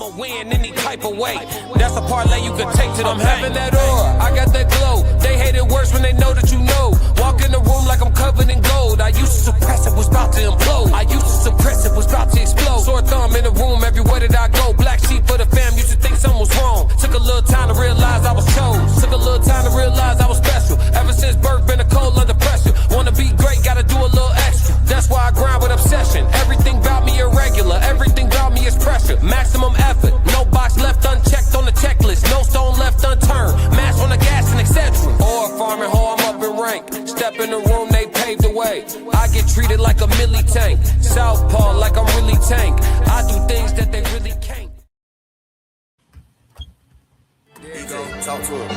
I'ma win any type of way. That's a parlay you can take to the bank. I'm having that aura, I got that glow. They hate it worse when they know that you know. Walk in the room like I'm covered in gold. I used to suppress it, was about to implode. I used to suppress it, was about to explode. Sore thumb in the room everywhere that I go. Black sheep for the fam, used to think something was wrong. Took a little time to realize I was chose. Took a little time to realize I was special. Ever since birth, been a cold under pressure. Wanna be great, gotta do a little extra. That's why I grind with obsession. Everything about me irregular, everything about me is pressure. Maximum effort, no box left unchecked on the checklist. No stone left unturned, mash on the gas and etc. Or farming hoe, I'm up in rank. Step in the room, they paved the way. I get treated like a milli tank. Southpaw like I'm really tank. I do things that they really can't. There you go, talk to him.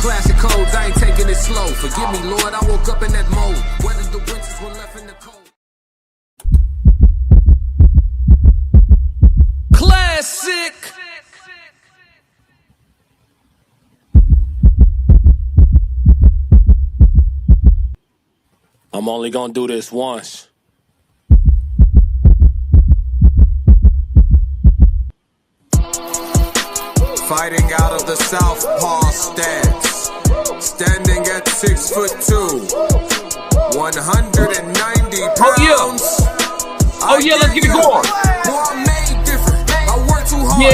Classic codes, I ain't taking it slow. Forgive me, Lord, I woke up in that mode. Whether the winters were left in the cold. Classic! I'm only gonna do this once. Fighting out of the southpaw stance. Standing at 6'2", 190 pounds. Oh yeah, let's get it going. Boy, I'm made different. I work too hard.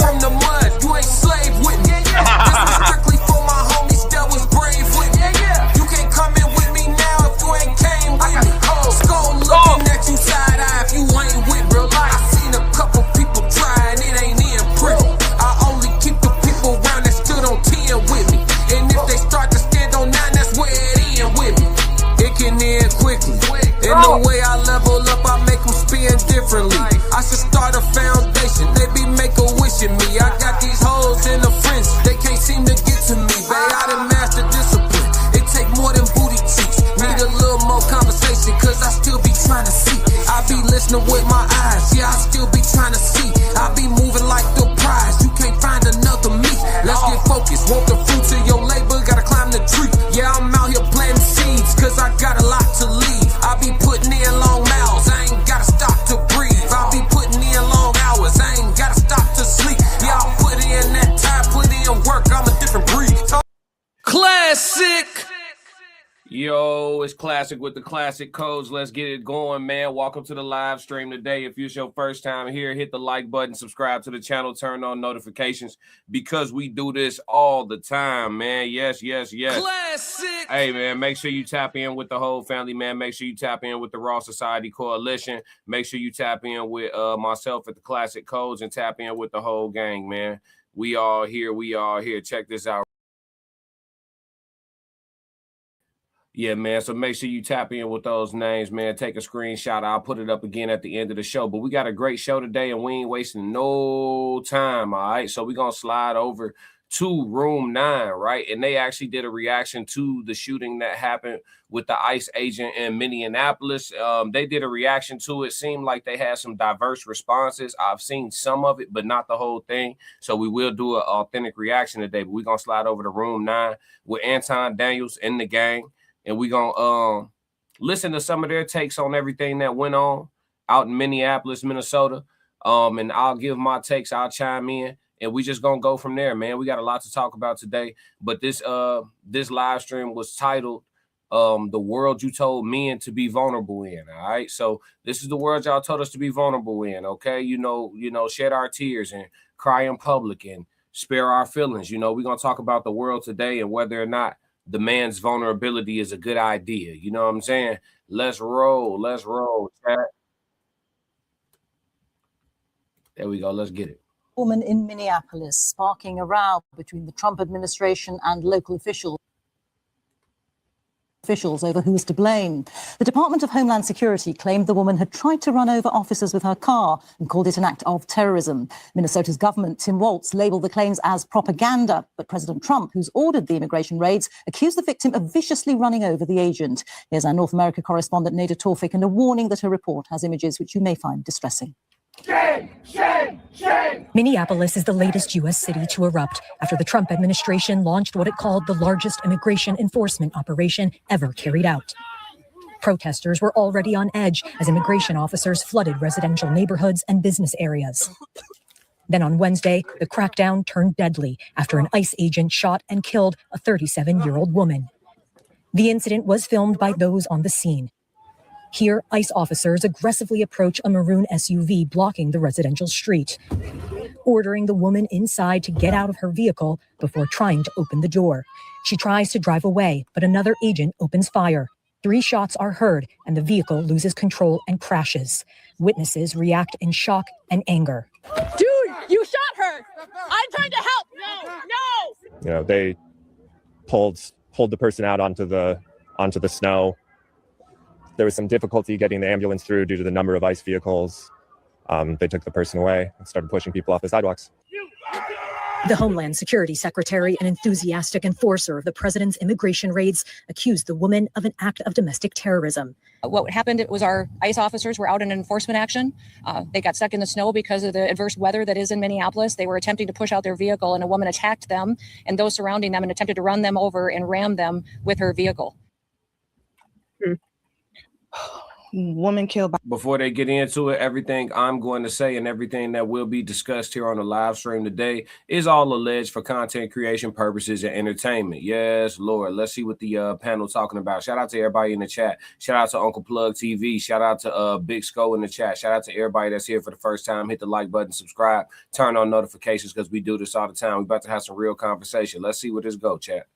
From the mud, you ain't slave with me. This was strictly for my homies that was brave with me. You can't come in with me now if you ain't came with me. Skull looking at you side eye if you ain't with real life. I seen a couple people try and it ain't in pretty. I only keep the people around that stood on 10 with me. And if they start to stand on 9, that's where it end with me. It can end quickly. In the way I level up, I make them spin differently. I should start a foundation. They be make a wish in me. I got these hoes in the fringe. They can't seem to get to me. Babe, I done mastered discipline. It take more than booty cheeks. Need a little more conversation, cause I still be trying to see. I be listening with my eyes. Yeah, I still be trying to see. I be moving like the prize. You can't find another me. Let's get focused. Want the fruits of your labor, gotta climb the tree. Yeah, I'm out here planting seeds, cause I got a lot to leave. I be putting in long miles, I ain't gotta stop to breathe. I be putting in long hours, I ain't gotta stop to sleep. Yeah, I put in that time, put in work, I'm a different breed. Classic! Yo, it's Classic with the classic codes. Let's get it going, man. Welcome to the live stream today. If it's your first time here, hit the like button, subscribe to the channel, turn on notifications because we do this all the time, man. Yes. Classic! Hey, man, make sure you tap in with the whole family, man. Make sure you tap in with the Raw Society Coalition. Make sure you tap in with myself at the Classic Codes and tap in with the whole gang, man. We all here. Check this out. Yeah, man. So make sure you tap in with those names, man. Take a screenshot. I'll put it up again at the end of the show. But we got a great show today, and we ain't wasting no time, all right? So we're going to slide over to Room 9, right? And they actually did a reaction to the shooting that happened with the ICE agent in Minneapolis. They did a reaction to it. Seemed like they had some diverse responses. I've seen some of it, but not the whole thing. So we will do an authentic reaction today. But we're going to slide over to Room 9 with Anton Daniels and the gang. And we're going to listen to some of their takes on everything that went on out in Minneapolis, Minnesota. And I'll give my takes. I'll chime in. And we just going to go from there, man. We got a lot to talk about today. But this live stream was titled The World You Told Men to Be Vulnerable In, all right? So this is the world y'all told us to be vulnerable in, okay? You know, shed our tears and cry in public and spare our feelings. You know, we're going to talk about the world today and whether or not the man's vulnerability is a good idea. You know what I'm saying? Let's roll, chat. There we go. Let's get it. Woman in Minneapolis sparking a row between the Trump administration and local officials over who is to blame. The Department of Homeland Security claimed the woman had tried to run over officers with her car and called it an act of terrorism. Minnesota's government, Tim Walz, labeled the claims as propaganda, but President Trump, who's ordered the immigration raids, accused the victim of viciously running over the agent. Here's our North America correspondent, Nada Tawfik, and a warning that her report has images which you may find distressing. Shame, shame, shame! Minneapolis is the latest U.S. city to erupt after the Trump administration launched what it called the largest immigration enforcement operation ever carried out. Protesters were already on edge as immigration officers flooded residential neighborhoods and business areas. Then on Wednesday, the crackdown turned deadly after an ICE agent shot and killed a 37-year-old woman. The incident was filmed by those on the scene. Here, ICE officers aggressively approach a maroon SUV blocking the residential street, ordering the woman inside to get out of her vehicle before trying to open the door. She tries to drive away, but another agent opens fire. 3 shots are heard, and the vehicle loses control and crashes. Witnesses react in shock and anger. Dude, you shot her! I'm trying to help! No! You know, they pulled the person out onto the snow. There was some difficulty getting the ambulance through due to the number of ICE vehicles. They took the person away and started pushing people off the sidewalks. The Homeland Security Secretary, an enthusiastic enforcer of the president's immigration raids, accused the woman of an act of domestic terrorism. What happened, it was our ICE officers were out in enforcement action. They got stuck in the snow because of the adverse weather that is in Minneapolis. They were attempting to push out their vehicle, and a woman attacked them and those surrounding them and attempted to run them over and ram them with her vehicle. Woman killed by. Before they get into it, everything I'm going to say and everything that will be discussed here on the live stream today is all alleged for content creation purposes and entertainment. Yes, Lord. Let's see what the panel talking about. Shout out to everybody in the chat. Shout out to Uncle Plug TV. Shout out to Big Sco in the chat. Shout out to everybody that's here for the first time. Hit the like button, subscribe, turn on notifications because we do this all the time. We're about to have some real conversation. Let's see what this go, chat.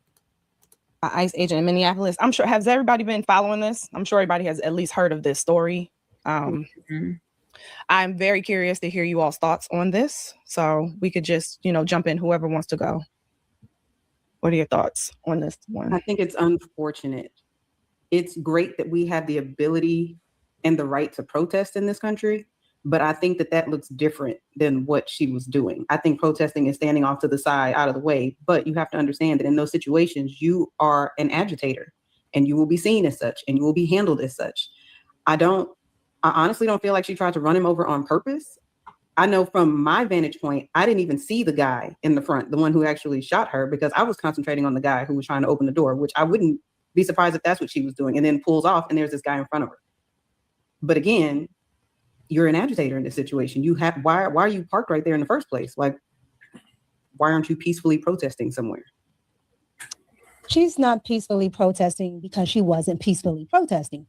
ICE agent in Minneapolis. I'm sure, has everybody been following this? I'm sure everybody has at least heard of this story. I'm very curious to hear you all's thoughts on this. So we could just, jump in, whoever wants to go. What are your thoughts on this one? I think it's unfortunate. It's great that we have the ability and the right to protest in this country, but I think that looks different than what she was doing. I think protesting is standing off to the side, out of the way, but you have to understand that in those situations, you are an agitator and you will be seen as such and you will be handled as such. I honestly don't feel like she tried to run him over on purpose. I know from my vantage point, I didn't even see the guy in the front, the one who actually shot her, because I was concentrating on the guy who was trying to open the door, which I wouldn't be surprised if that's what she was doing, and then pulls off and there's this guy in front of her. But again, you're an agitator in this situation. Why are you parked right there in the first place? Like, why aren't you peacefully protesting somewhere? She's not peacefully protesting because she wasn't peacefully protesting.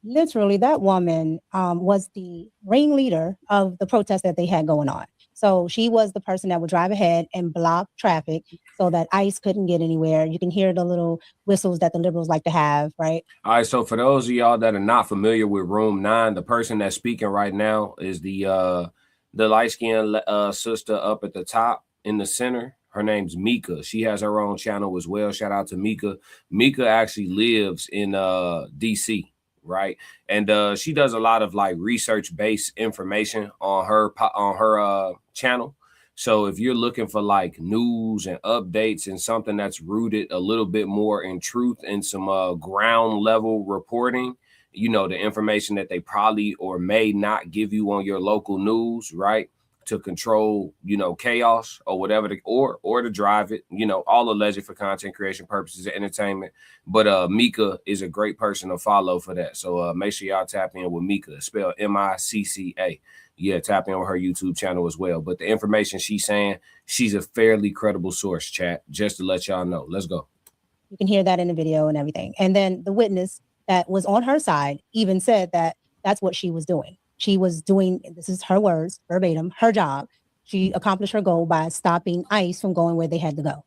Literally, that woman was the ringleader of the protest that they had going on. So she was the person that would drive ahead and block traffic so that ICE couldn't get anywhere. You can hear the little whistles that the liberals like to have, right? All right, so for those of y'all that are not familiar with Room 9, the person that's speaking right now is the light-skinned sister up at the top in the center. Her name's Mika. She has her own channel as well. Shout out to Mika. Mika actually lives in DC. Right. And she does a lot of like research-based information on her channel. So if you're looking for like news and updates and something that's rooted a little bit more in truth and some ground level reporting, the information that they probably or may not give you on your local news, right? To control, chaos or whatever, or to drive it, all alleged for content creation purposes and entertainment. But Mika is a great person to follow for that. So make sure y'all tap in with Mika, spelled M-I-C-C-A. Yeah, tap in with her YouTube channel as well. But the information she's saying, she's a fairly credible source, chat, just to let y'all know. Let's go. You can hear that in the video and everything. And then the witness that was on her side even said that that's what she was doing. She was doing, this is her words, verbatim, her job. She accomplished her goal by stopping ICE from going where they had to go.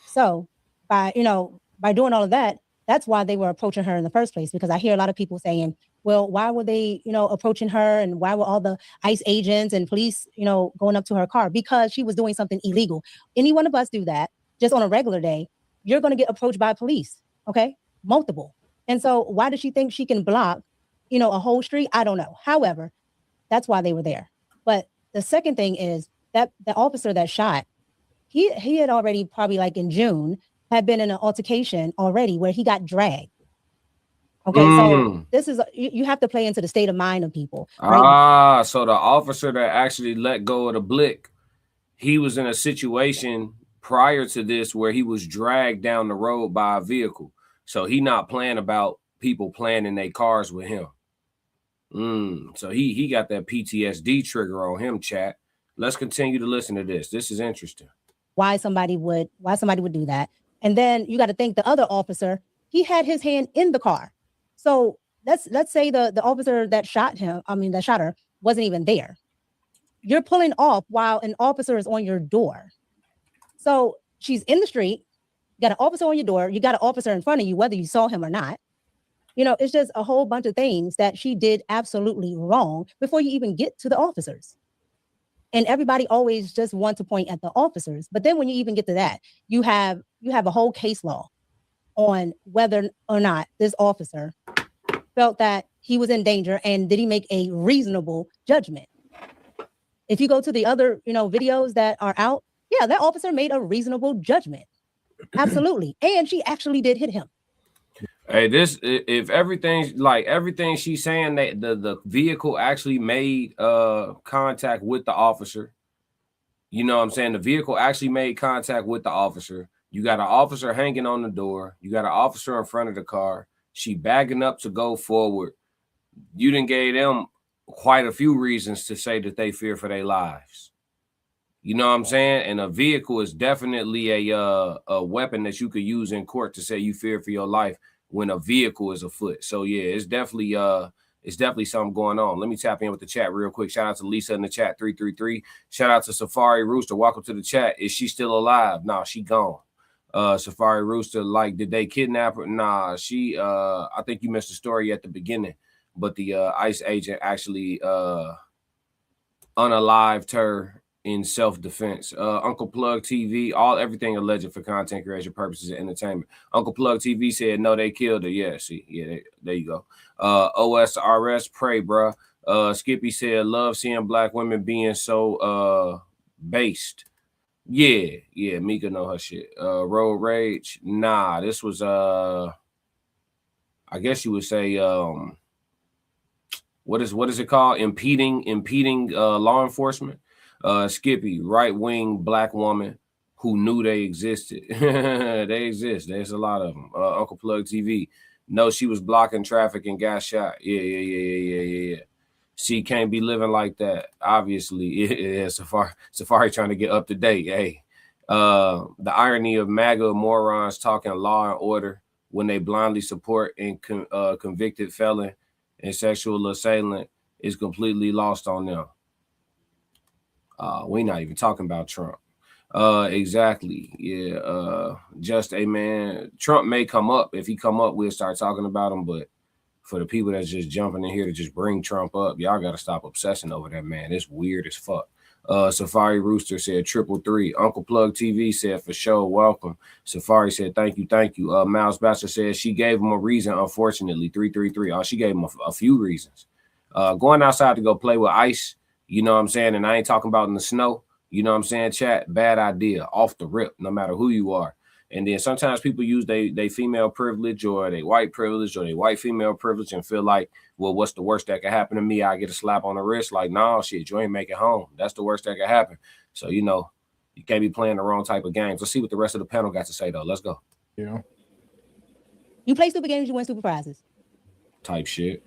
So by doing all of that, that's why they were approaching her in the first place, because I hear a lot of people saying, well, why were they, approaching her, and why were all the ICE agents and police, going up to her car? Because she was doing something illegal. Any one of us do that just on a regular day, you're going to get approached by police, okay? Multiple. And so why does she think she can block a whole street? I don't know. However, that's why they were there. But the second thing is that the officer that shot, he had already probably like in June had been in an altercation already where he got dragged. Okay, so this is, you have to play into the state of mind of people. Right? So the officer that actually let go of the blick, he was in a situation prior to this where he was dragged down the road by a vehicle. So he not playing about people playing in their cars with him. So he got that PTSD trigger on him, chat. Let's continue to listen to this. This is interesting. Why somebody would do that. And then you got to think the other officer, he had his hand in the car. So let's say the officer that shot her wasn't even there. You're pulling off while an officer is on your door. So she's in the street, you got an officer on your door, you got an officer in front of you, whether you saw him or not. You know, it's just a whole bunch of things that she did absolutely wrong before you even get to the officers. And everybody always just wants to point at the officers. But then when you even get to that, you have a whole case law on whether or not this officer felt that he was in danger and did he make a reasonable judgment. If you go to the other, videos that are out, yeah, that officer made a reasonable judgment. Absolutely. And she actually did hit him. Hey, if everything she's saying, that the vehicle actually made contact with the officer. You know what I'm saying? The vehicle actually made contact with the officer. You got an officer hanging on the door. You got an officer in front of the car. She bagging up to go forward. You done gave them quite a few reasons to say that they fear for their lives. You know what I'm saying? And a vehicle is definitely a weapon that you could use in court to say you fear for your life when a vehicle is afoot. So yeah, it's definitely something going on. Let me tap in with the chat real quick. Shout out to Lisa in the chat 333. Shout out to Safari Rooster. Welcome to the chat. Is she still alive? Nah, she gone. Safari Rooster, did they kidnap her? Nah, she I think you missed the story at the beginning, but the ICE agent actually unalived her in self-defense. Uncle Plug TV, everything alleged for content creation purposes and entertainment. Uncle Plug TV said no, they killed her. Yeah, see, yeah, there you go. OSRS, pray, bruh. Skippy said, love seeing black women being so based. Yeah, Mika know her shit. Road Rage, nah, this was I guess you would say what is it called? Impeding law enforcement. Skippy, right-wing black woman who knew they existed. They exist. There's a lot of them. Uncle Plug TV. No, she was blocking traffic and got shot. Yeah. She can't be living like that. Obviously, yeah. Safari trying to get up to date. Hey, the irony of MAGA morons talking law and order when they blindly support and convicted felon and sexual assailant is completely lost on them. We're not even talking about Trump. Exactly. Yeah. Just a man. Trump may come up. If he come up, we'll start talking about him. But for the people that's just jumping in here to just bring Trump up, y'all got to stop obsessing over that man. It's weird as fuck. Safari Rooster said 333. Uncle Plug TV said for sure, welcome. Safari said thank you. Miles Bachelor said she gave him a reason, unfortunately. 333. She gave him a few reasons. Going outside to go play with ice, you know what I'm saying? And I ain't talking about in the snow. You know what I'm saying, chat? Bad idea. Off the rip, no matter who you are. And then sometimes people use they female privilege or they white privilege or they white female privilege and feel like, well, what's the worst that could happen to me? I get a slap on the wrist. Like, nah, shit, you ain't make it home. That's the worst that could happen. So, you can't be playing the wrong type of games. Let's see what the rest of the panel got to say, though. Let's go. Yeah. You play stupid games, you win stupid prizes. Type shit.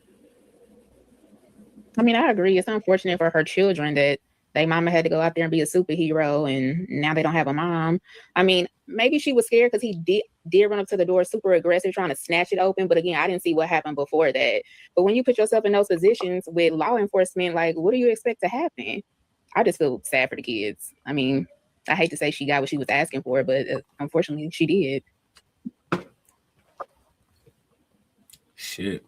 I mean, I agree. It's unfortunate for her children that their mama had to go out there and be a superhero and now they don't have a mom. I mean, maybe she was scared because he did run up to the door super aggressive trying to snatch it open. But again, I didn't see what happened before that. But when you put yourself in those positions with law enforcement, like, what do you expect to happen? I just feel sad for the kids. I mean, I hate to say she got what she was asking for, but unfortunately she did. Shit.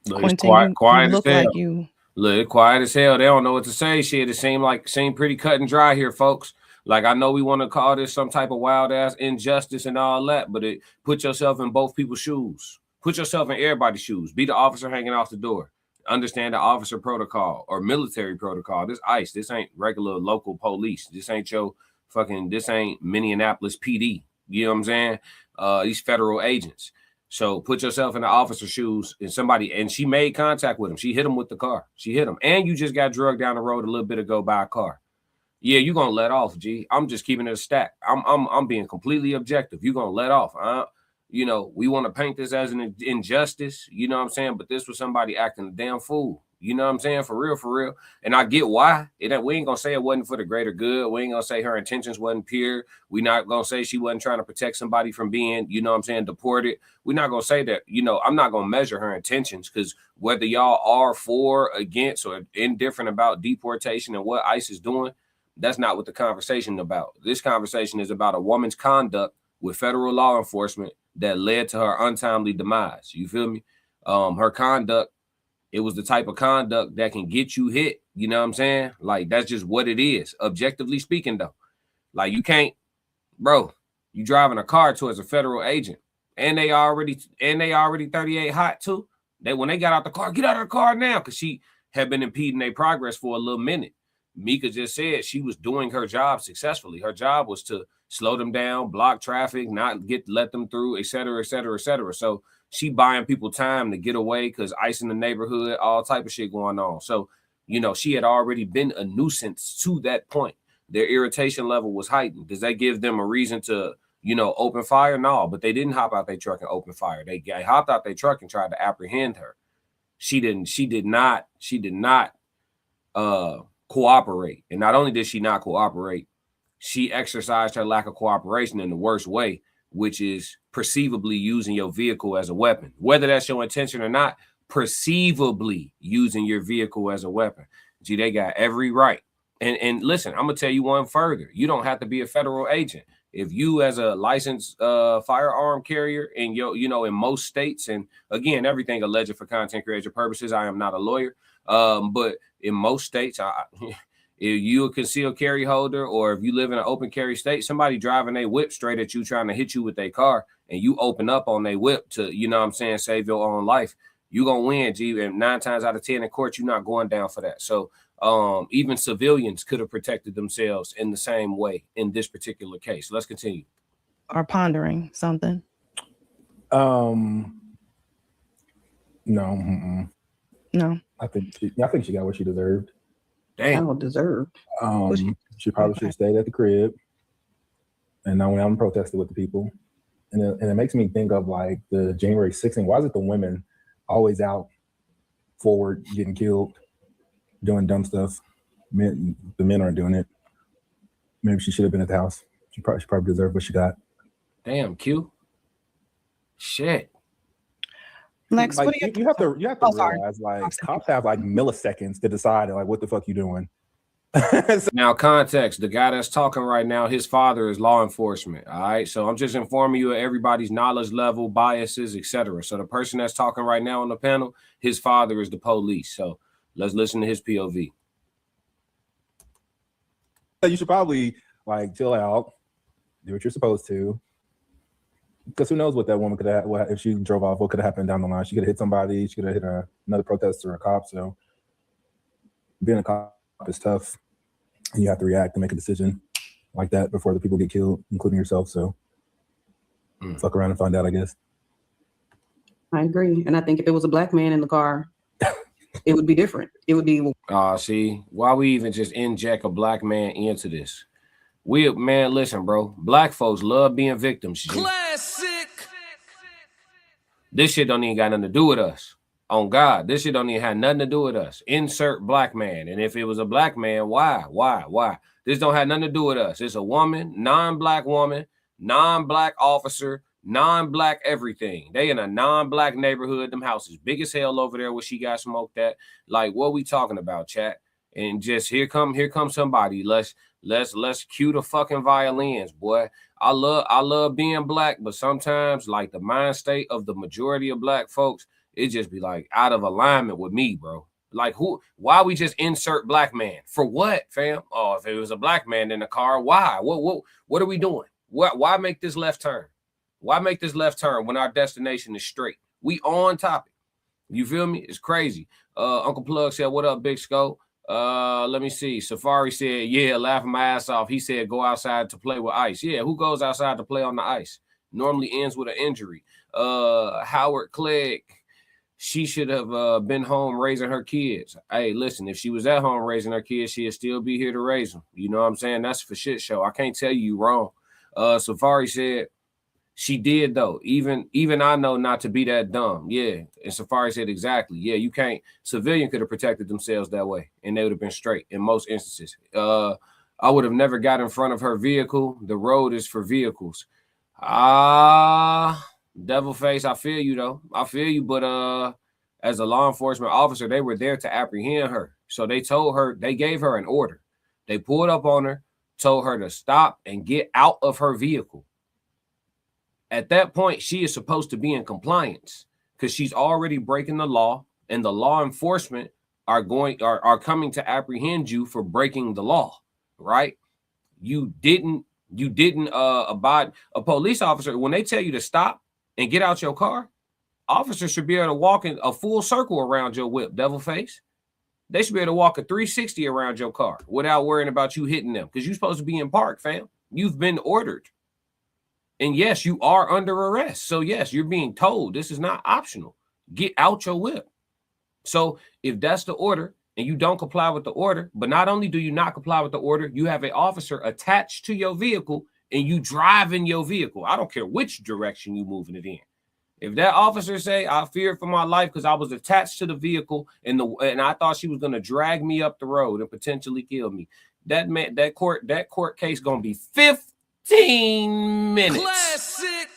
Look, Quentin, quiet as hell. Like you. Look, quiet as hell. They don't know what to say. Shit, it seemed pretty cut and dry here, folks. Like, I know we want to call this some type of wild ass injustice and all that, but put yourself in both people's shoes. Put yourself in everybody's shoes. Be the officer hanging off the door. Understand the officer protocol or military protocol. This ICE. This ain't regular local police. This ain't this ain't Minneapolis PD. You know what I'm saying? These federal agents. So put yourself in the officer's shoes and she made contact with him. She hit him with the car. She hit him. And you just got drugged down the road a little bit ago by a car. Yeah, you're gonna let off, G. I'm just keeping it a stack. I'm being completely objective. You're gonna let off. you know, we want to paint this as an injustice, you know what I'm saying? But this was somebody acting a damn fool. You know what I'm saying? For real, for real. And I get why. We ain't gonna say it wasn't for the greater good. We ain't gonna say her intentions wasn't pure. We're not gonna say she wasn't trying to protect somebody from being, you know what I'm saying, deported. We're not gonna say that, you know, I'm not gonna measure her intentions, because whether y'all are for, against, or indifferent about deportation and what ICE is doing, that's not what the conversation is about. This conversation is about a woman's conduct with federal law enforcement that led to her untimely demise. You feel me? Her conduct, it was the type of conduct that can get you hit. You know what I'm saying? Like, that's just what it is. Objectively speaking, though, like, you can't, bro, you driving a car towards a federal agent, and they already 38 hot too. When they got out the car, get out of the car now, because she had been impeding their progress for a little minute. Mika just said she was doing her job successfully. Her job was to slow them down, block traffic, not let them through, et cetera, et cetera, et cetera. So she buying people time to get away because ICE in the neighborhood, all type of shit going on. So, you know, she had already been a nuisance to that point. Their irritation level was heightened. Does that give them a reason to, you know, open fire? No, but they didn't hop out their truck and open fire. They hopped out their truck and tried to apprehend her. She did not cooperate. And not only did she not cooperate, she exercised her lack of cooperation in the worst way, which is perceivably using your vehicle as a weapon. Whether that's your intention or not, perceivably using your vehicle as a weapon. Gee, they got every right. And listen, I'm gonna tell you one further. You don't have to be a federal agent. If you, as a licensed firearm carrier in in most states, and again, everything alleged for content creation purposes, I am not a lawyer, but in most states, if you a concealed carry holder, or if you live in an open carry state, somebody driving a whip straight at you trying to hit you with their car, and you open up on their whip to, you know what I'm saying, save your own life, you gonna win, G. And 9 times out of 10 in court, you're not going down for that. So even civilians could have protected themselves in the same way in this particular case. Let's continue. Are pondering something? No. No. I think she got what she deserved. Damn. Deserved. She probably should have stayed at the crib, and I went out and protested with the people. And it makes me think of like the January 6th. Why is it the women always out forward getting killed, doing dumb stuff? The men aren't doing it. Maybe she should have been at the house. She probably deserved what she got. Damn, Q. Shit. Lex, like, what do you have to realize, like, cops have like milliseconds to decide like what the fuck you doing. Now, context, the guy that's talking right now, his father is law enforcement. All right. So I'm just informing you of everybody's knowledge level, biases, etc. So the person that's talking right now on the panel, his father is the police. So let's listen to his POV. You should probably like chill out, do what you're supposed to. Because who knows what that woman could have, if she drove off, what could have happened down the line. She could have hit somebody, she could have hit another protester or a cop. So being a cop is tough. And you have to react and make a decision like that before the people get killed, including yourself. So fuck around and find out, I guess. I agree. And I think if it was a black man in the car, it would be different. It would be. See, why we even just inject a black man into this? Man, listen, bro. Black folks love being victims. Classic. This shit don't even got nothing to do with us. On God, this shit don't even have nothing to do with us. Insert black man. And if it was a black man, why? This don't have nothing to do with us. It's a woman, non-black officer, non-black everything. They in a non-black neighborhood. Them houses big as hell over there where she got smoked at. Like, what we talking about, chat? And just here come somebody. Let's cue the fucking violins, boy. I love being black, but sometimes, like, the mind state of the majority of black folks, it just be like out of alignment with me, bro. Like, why we just insert black man? For what, fam? Oh, if it was a black man in the car, why? What are we doing? Why make this left turn? Why make this left turn when our destination is straight? We on topic. You feel me? It's crazy. Uncle Plug said, what up, Big Scope? Let me see. Safari said, yeah, laughing my ass off. He said, go outside to play with ice. Yeah, who goes outside to play on the ice? Normally ends with an injury. Howard Clegg, she should have been home raising her kids. Hey, listen, if she was at home raising her kids, she'd still be here to raise them. You know what I'm saying? That's for shit show. I can't tell you wrong. Safari said, She did though. Even I know not to be that dumb. Yeah. And Safari said exactly. Yeah, you can't. Civilian could have protected themselves that way, and they would have been straight in most instances. I would have never got in front of her vehicle. The road is for vehicles. Devil face. I feel you though. I feel you, but as a law enforcement officer, they were there to apprehend her. So they told her, they gave her an order. They pulled up on her, told her to stop and get out of her vehicle. At that point, she is supposed to be in compliance because she's already breaking the law, and the law enforcement are coming to apprehend you for breaking the law, right? You didn't abide. A police officer, when they tell you to stop and get out your car, officers should be able to walk in a full circle around your whip, devil face. They should be able to walk a 360 around your car without worrying about you hitting them, because you're supposed to be in park, fam. You've been ordered. And yes, you are under arrest. So yes, you're being told this is not optional. Get out your whip. So if that's the order and you don't comply with the order, but not only do you not comply with the order, you have an officer attached to your vehicle and you drive in your vehicle. I don't care which direction you're moving it in. If that officer say, I feared for my life because I was attached to the vehicle and I thought she was going to drag me up the road and potentially kill me, that court case going to be 15 minutes. Classic.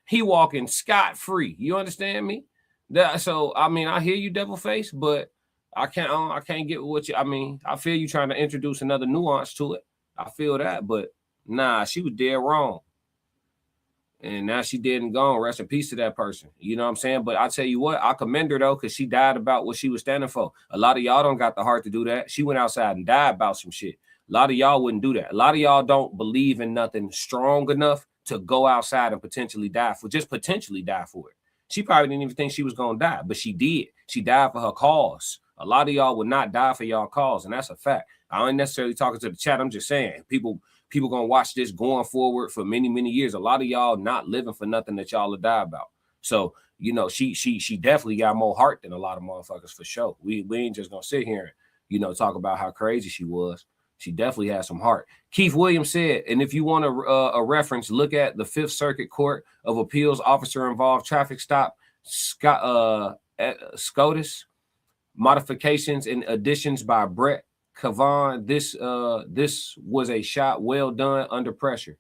He walking scot-free. You understand me? So I mean, I hear you, devil face, but I can't get what you. I mean, I feel you trying to introduce another nuance to it. I feel that, but nah, she was dead wrong. And now she dead and gone. Rest in peace to that person. You know what I'm saying? But I tell you what, I commend her though, because she died about what she was standing for. A lot of y'all don't got the heart to do that. She went outside and died about some shit. A lot of y'all wouldn't do that. A lot of y'all don't believe in nothing strong enough to go outside and potentially die for it. She probably didn't even think she was going to die, but she did. She died for her cause. A lot of y'all would not die for y'all cause, and that's a fact. I ain't necessarily talking to the chat. I'm just saying people going to watch this going forward for many, many years. A lot of y'all not living for nothing that y'all will die about. So, you know, she definitely got more heart than a lot of motherfuckers for sure. We ain't just going to sit here and, you know, talk about how crazy she was. She definitely has some heart. Keith Williams said, and if you want a reference, look at the Fifth Circuit Court of Appeals officer-involved traffic stop, SCOTUS, modifications and additions by Brett Cavan. This was a shot well done under pressure.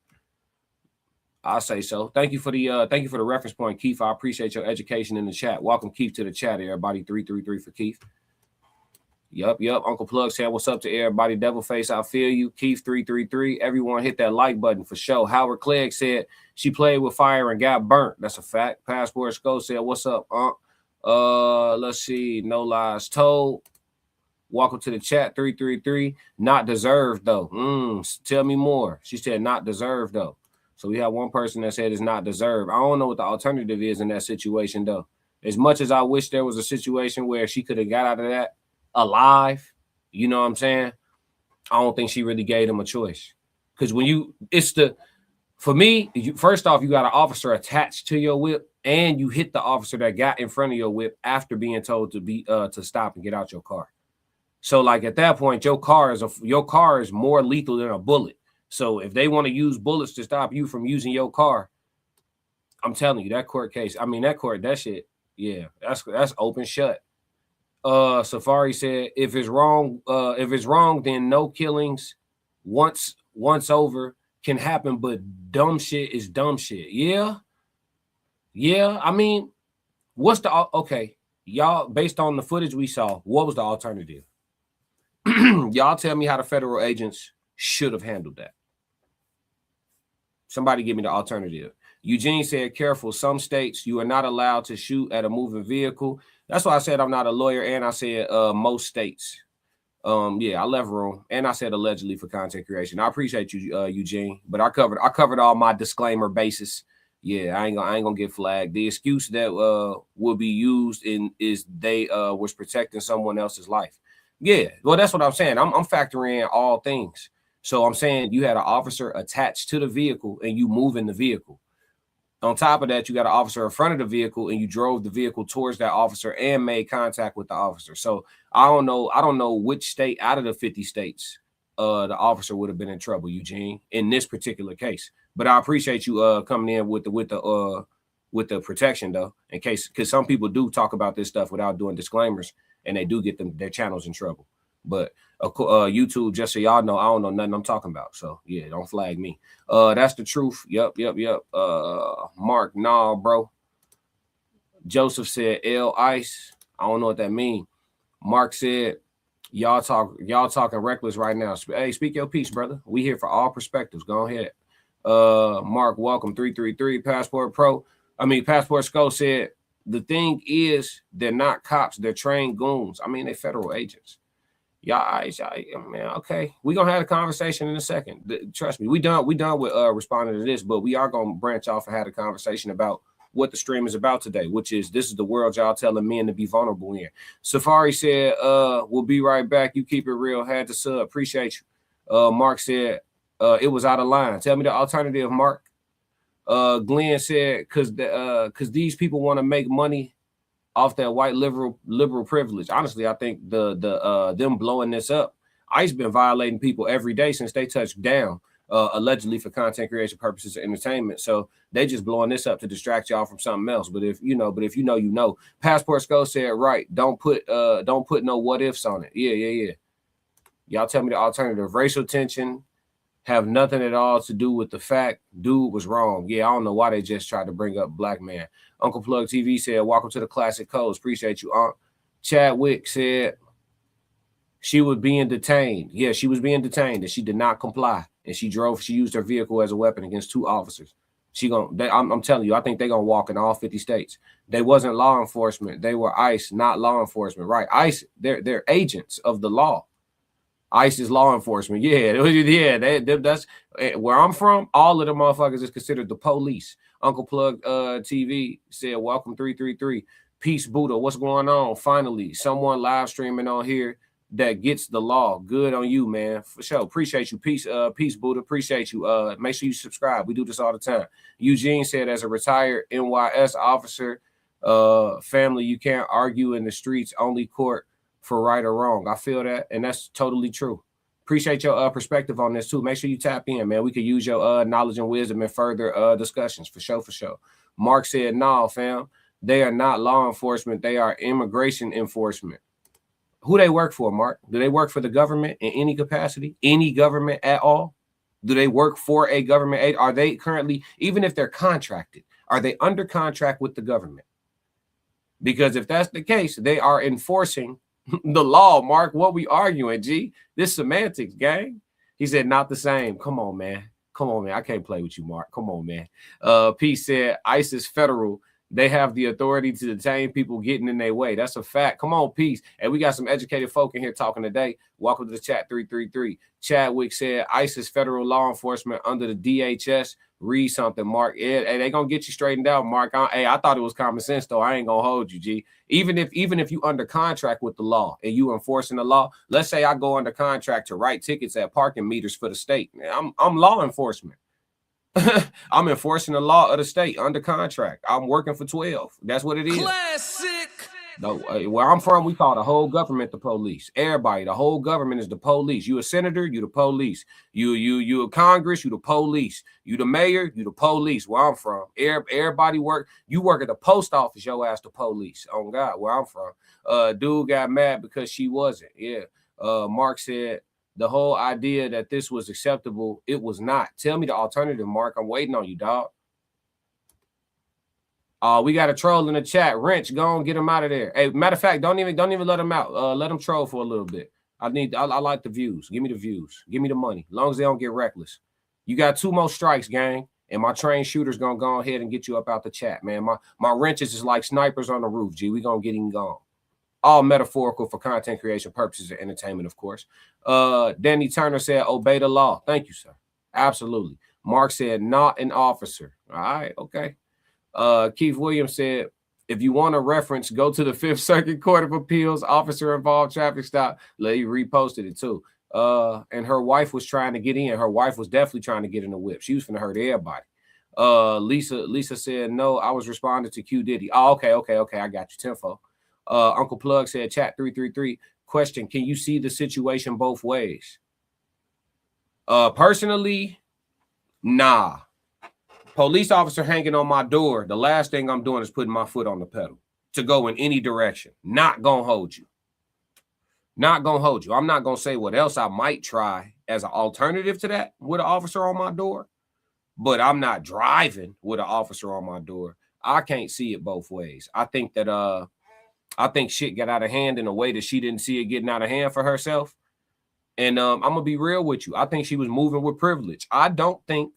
I'll say so. Thank you for the reference point, Keith. I appreciate your education in the chat. Welcome, Keith, to the chat, everybody. 333 for Keith. Yep. Uncle Plug said, what's up to everybody? Devil Face, I feel you. Keith 333. Everyone hit that like button for sure. Howard Clegg said she played with fire and got burnt. That's a fact. Passport Skull said, what's up, let's see. No lies told. Welcome to the chat. 333. Not deserved though. Tell me more. She said not deserved though. So we have one person that said it's not deserved. I don't know what the alternative is in that situation though. As much as I wish there was a situation where she could have got out of that alive, you know what I'm saying? I don't think she really gave them a choice. Because for me, first off, you got an officer attached to your whip, and you hit the officer that got in front of your whip after being told to stop and get out your car. So like at that point, your car is more lethal than a bullet. So if they want to use bullets to stop you from using your car, I'm telling you, that court case, that shit, yeah, that's open shut. Safari said, if it's wrong, then no killings once over can happen, but dumb shit is dumb shit. Yeah. I mean, okay, y'all, based on the footage we saw, what was the alternative? Y'all tell me how the federal agents should have handled that. Somebody give me the alternative. Eugene said, careful, some states you are not allowed to shoot at a moving vehicle. That's why I said I'm not a lawyer, and I said most states. Yeah, I left room, and I said allegedly for content creation. I appreciate you, Eugene, but I covered all my disclaimer basis. Yeah, I ain't gonna get flagged. The excuse that will be used is they was protecting someone else's life. Yeah, well, that's what I'm saying. I'm factoring in all things. So I'm saying you had an officer attached to the vehicle, and you move in the vehicle. On top of that, you got an officer in front of the vehicle, and you drove the vehicle towards that officer and made contact with the officer. So I don't know which state out of the 50 states the officer would have been in trouble, Eugene, in this particular case. But I appreciate you coming in with the protection though, in case, because some people do talk about this stuff without doing disclaimers, and they do get their channels in trouble. But YouTube, just so y'all know, I don't know nothing I'm talking about. So yeah, don't flag me. That's the truth. Yep. Mark, nah, bro. Joseph said L Ice. I don't know what that means. Mark said, y'all talking reckless right now. Hey, speak your piece, brother. We here for all perspectives. Go ahead. Mark, welcome. 333 Passport Skull said, the thing is, they're not cops, they're trained goons. I mean, they're federal agents. Y'all, man, okay. We're gonna have a conversation in a second. Trust me, we done with responding to this, but we are gonna branch off and have a conversation about what the stream is about today, which is this is the world y'all telling men to be vulnerable in. Safari said, we'll be right back. You keep it real, had to sub. Appreciate you. Mark said it was out of line. Tell me the alternative, Mark. Glenn said, because these people want to make money off that white liberal privilege. Honestly, I think them blowing this up, ICE been violating people every day since they touched down, allegedly for content creation purposes and entertainment. So they just blowing this up to distract y'all from something else. But if you know. Passport Skull said right. Don't put no what ifs on it. Yeah. Y'all tell me the alternative. Racial tension have nothing at all to do with the fact dude was wrong. Yeah, I don't know why they just tried to bring up black man. Uncle Plug TV said, welcome to the classic codes. Appreciate you, Unc. Chadwick said she was being detained. Yeah, she was being detained and she did not comply. And she used her vehicle as a weapon against 2 officers. I'm telling you, I think they're gonna walk in all 50 states. They wasn't law enforcement. They were ICE, not law enforcement. Right. ICE, they're agents of the law. ICE is law enforcement. Yeah, that's where I'm from. All of the motherfuckers is considered the police. Uncle Plug TV said, welcome 333. Peace Buddha. What's going on? Finally, someone live streaming on here that gets the law. Good on you, man. For sure. Appreciate you. Peace Buddha. Appreciate you. Make sure you subscribe. We do this all the time. Eugene said, as a retired NYS officer, family, you can't argue in the streets, only court for right or wrong. I feel that, and that's totally true. Appreciate your perspective on this too. Make sure you tap in, man. We could use your knowledge and wisdom in further discussions for sure. Mark said, "No, fam, they are not law enforcement. They are immigration enforcement." Who they work for, Mark? Do they work for the government in any capacity? Any government at all? Do they work for a government aid? Are they currently, even if they're contracted, are they under contract with the government? Because if that's the case, they are enforcing the law, Mark. What we arguing, G? This semantics, gang. He said, not the same. Come on, man. I can't play with you, Mark. Come on, man. P said, ICE is federal. They have the authority to detain people getting in their way. That's a fact. Come on, peace. And we got some educated folk in here talking today. Welcome to the chat 333. Chadwick said, ICE is federal law enforcement under the DHS. Read something, Mark. Yeah, hey, they gonna get you straightened out, Mark. I thought it was common sense, though. I ain't gonna hold you, G. Even if you under contract with the law and you enforcing the law, let's say I go under contract to write tickets at parking meters for the state. I'm law enforcement. I'm enforcing the law of the state under contract. I'm working for 12. That's what it is. Classic. No, where I'm from, we call the whole government the police. Everybody, the whole government is the police. You a senator, you the police. You a Congress, you the police. You the mayor, you the police. Where I'm from, everybody work. You work at the post office, your ass the police. Oh God, where I'm from. Dude got mad because she wasn't. Yeah. Mark said the whole idea that this was acceptable, it was not. Tell me the alternative, Mark. I'm waiting on you, dog. We got a troll in the chat. Wrench, go on, get him out of there. Hey, matter of fact, don't even let him out. Let him troll for a little bit. I like the views. Give me the views. Give me the money. As long as they don't get reckless. You got 2 more strikes, gang. And my trained shooter's gonna go ahead and get you up out the chat, man. My wrenches is like snipers on the roof, G. We gonna get him gone. All metaphorical for content creation purposes and entertainment, of course. Danny Turner said, obey the law. Thank you, sir. Absolutely. Mark said, not an officer. All right, okay. Keith Williams said, if you want a reference, go to the 5th Circuit Court of Appeals, officer involved traffic stop. Lady reposted it too. And her wife was trying to get in. Her wife was definitely trying to get in the whip. She was finna hurt everybody. Lisa said, no, I was responding to Q Diddy. Oh, okay. I got you. Tenfo. Uncle Plug said, chat 333. Question, can you see the situation both ways? Personally, nah. Police officer hanging on my door, the last thing I'm doing is putting my foot on the pedal to go in any direction. Not gonna hold you. Not gonna hold you. I'm not gonna say what else I might try as an alternative to that with an officer on my door, but I'm not driving with an officer on my door. I can't see it both ways. I think that I think shit got out of hand in a way that she didn't see it getting out of hand for herself. And I'm gonna be real with you. I think she was moving with privilege. I don't think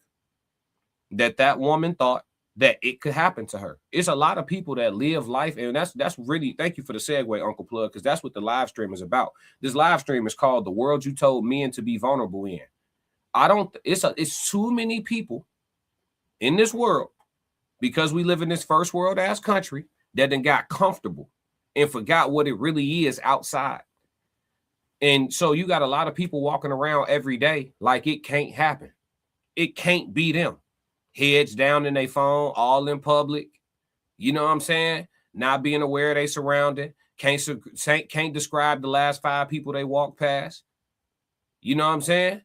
that woman thought that it could happen to her. It's a lot of people that live life, and that's really, thank you for the segue, Uncle Plug, because that's what the live stream is about. This live stream is called "The World You Told Men to Be Vulnerable In." It's too many people in this world, because we live in this first world ass country, that then got comfortable and forgot what it really is outside. And so you got a lot of people walking around every day like it can't happen. It can't be them. Heads down in their phone, all in public. You know what I'm saying? Not being aware of their surrounding. Can't describe the last 5 people they walked past. You know what I'm saying?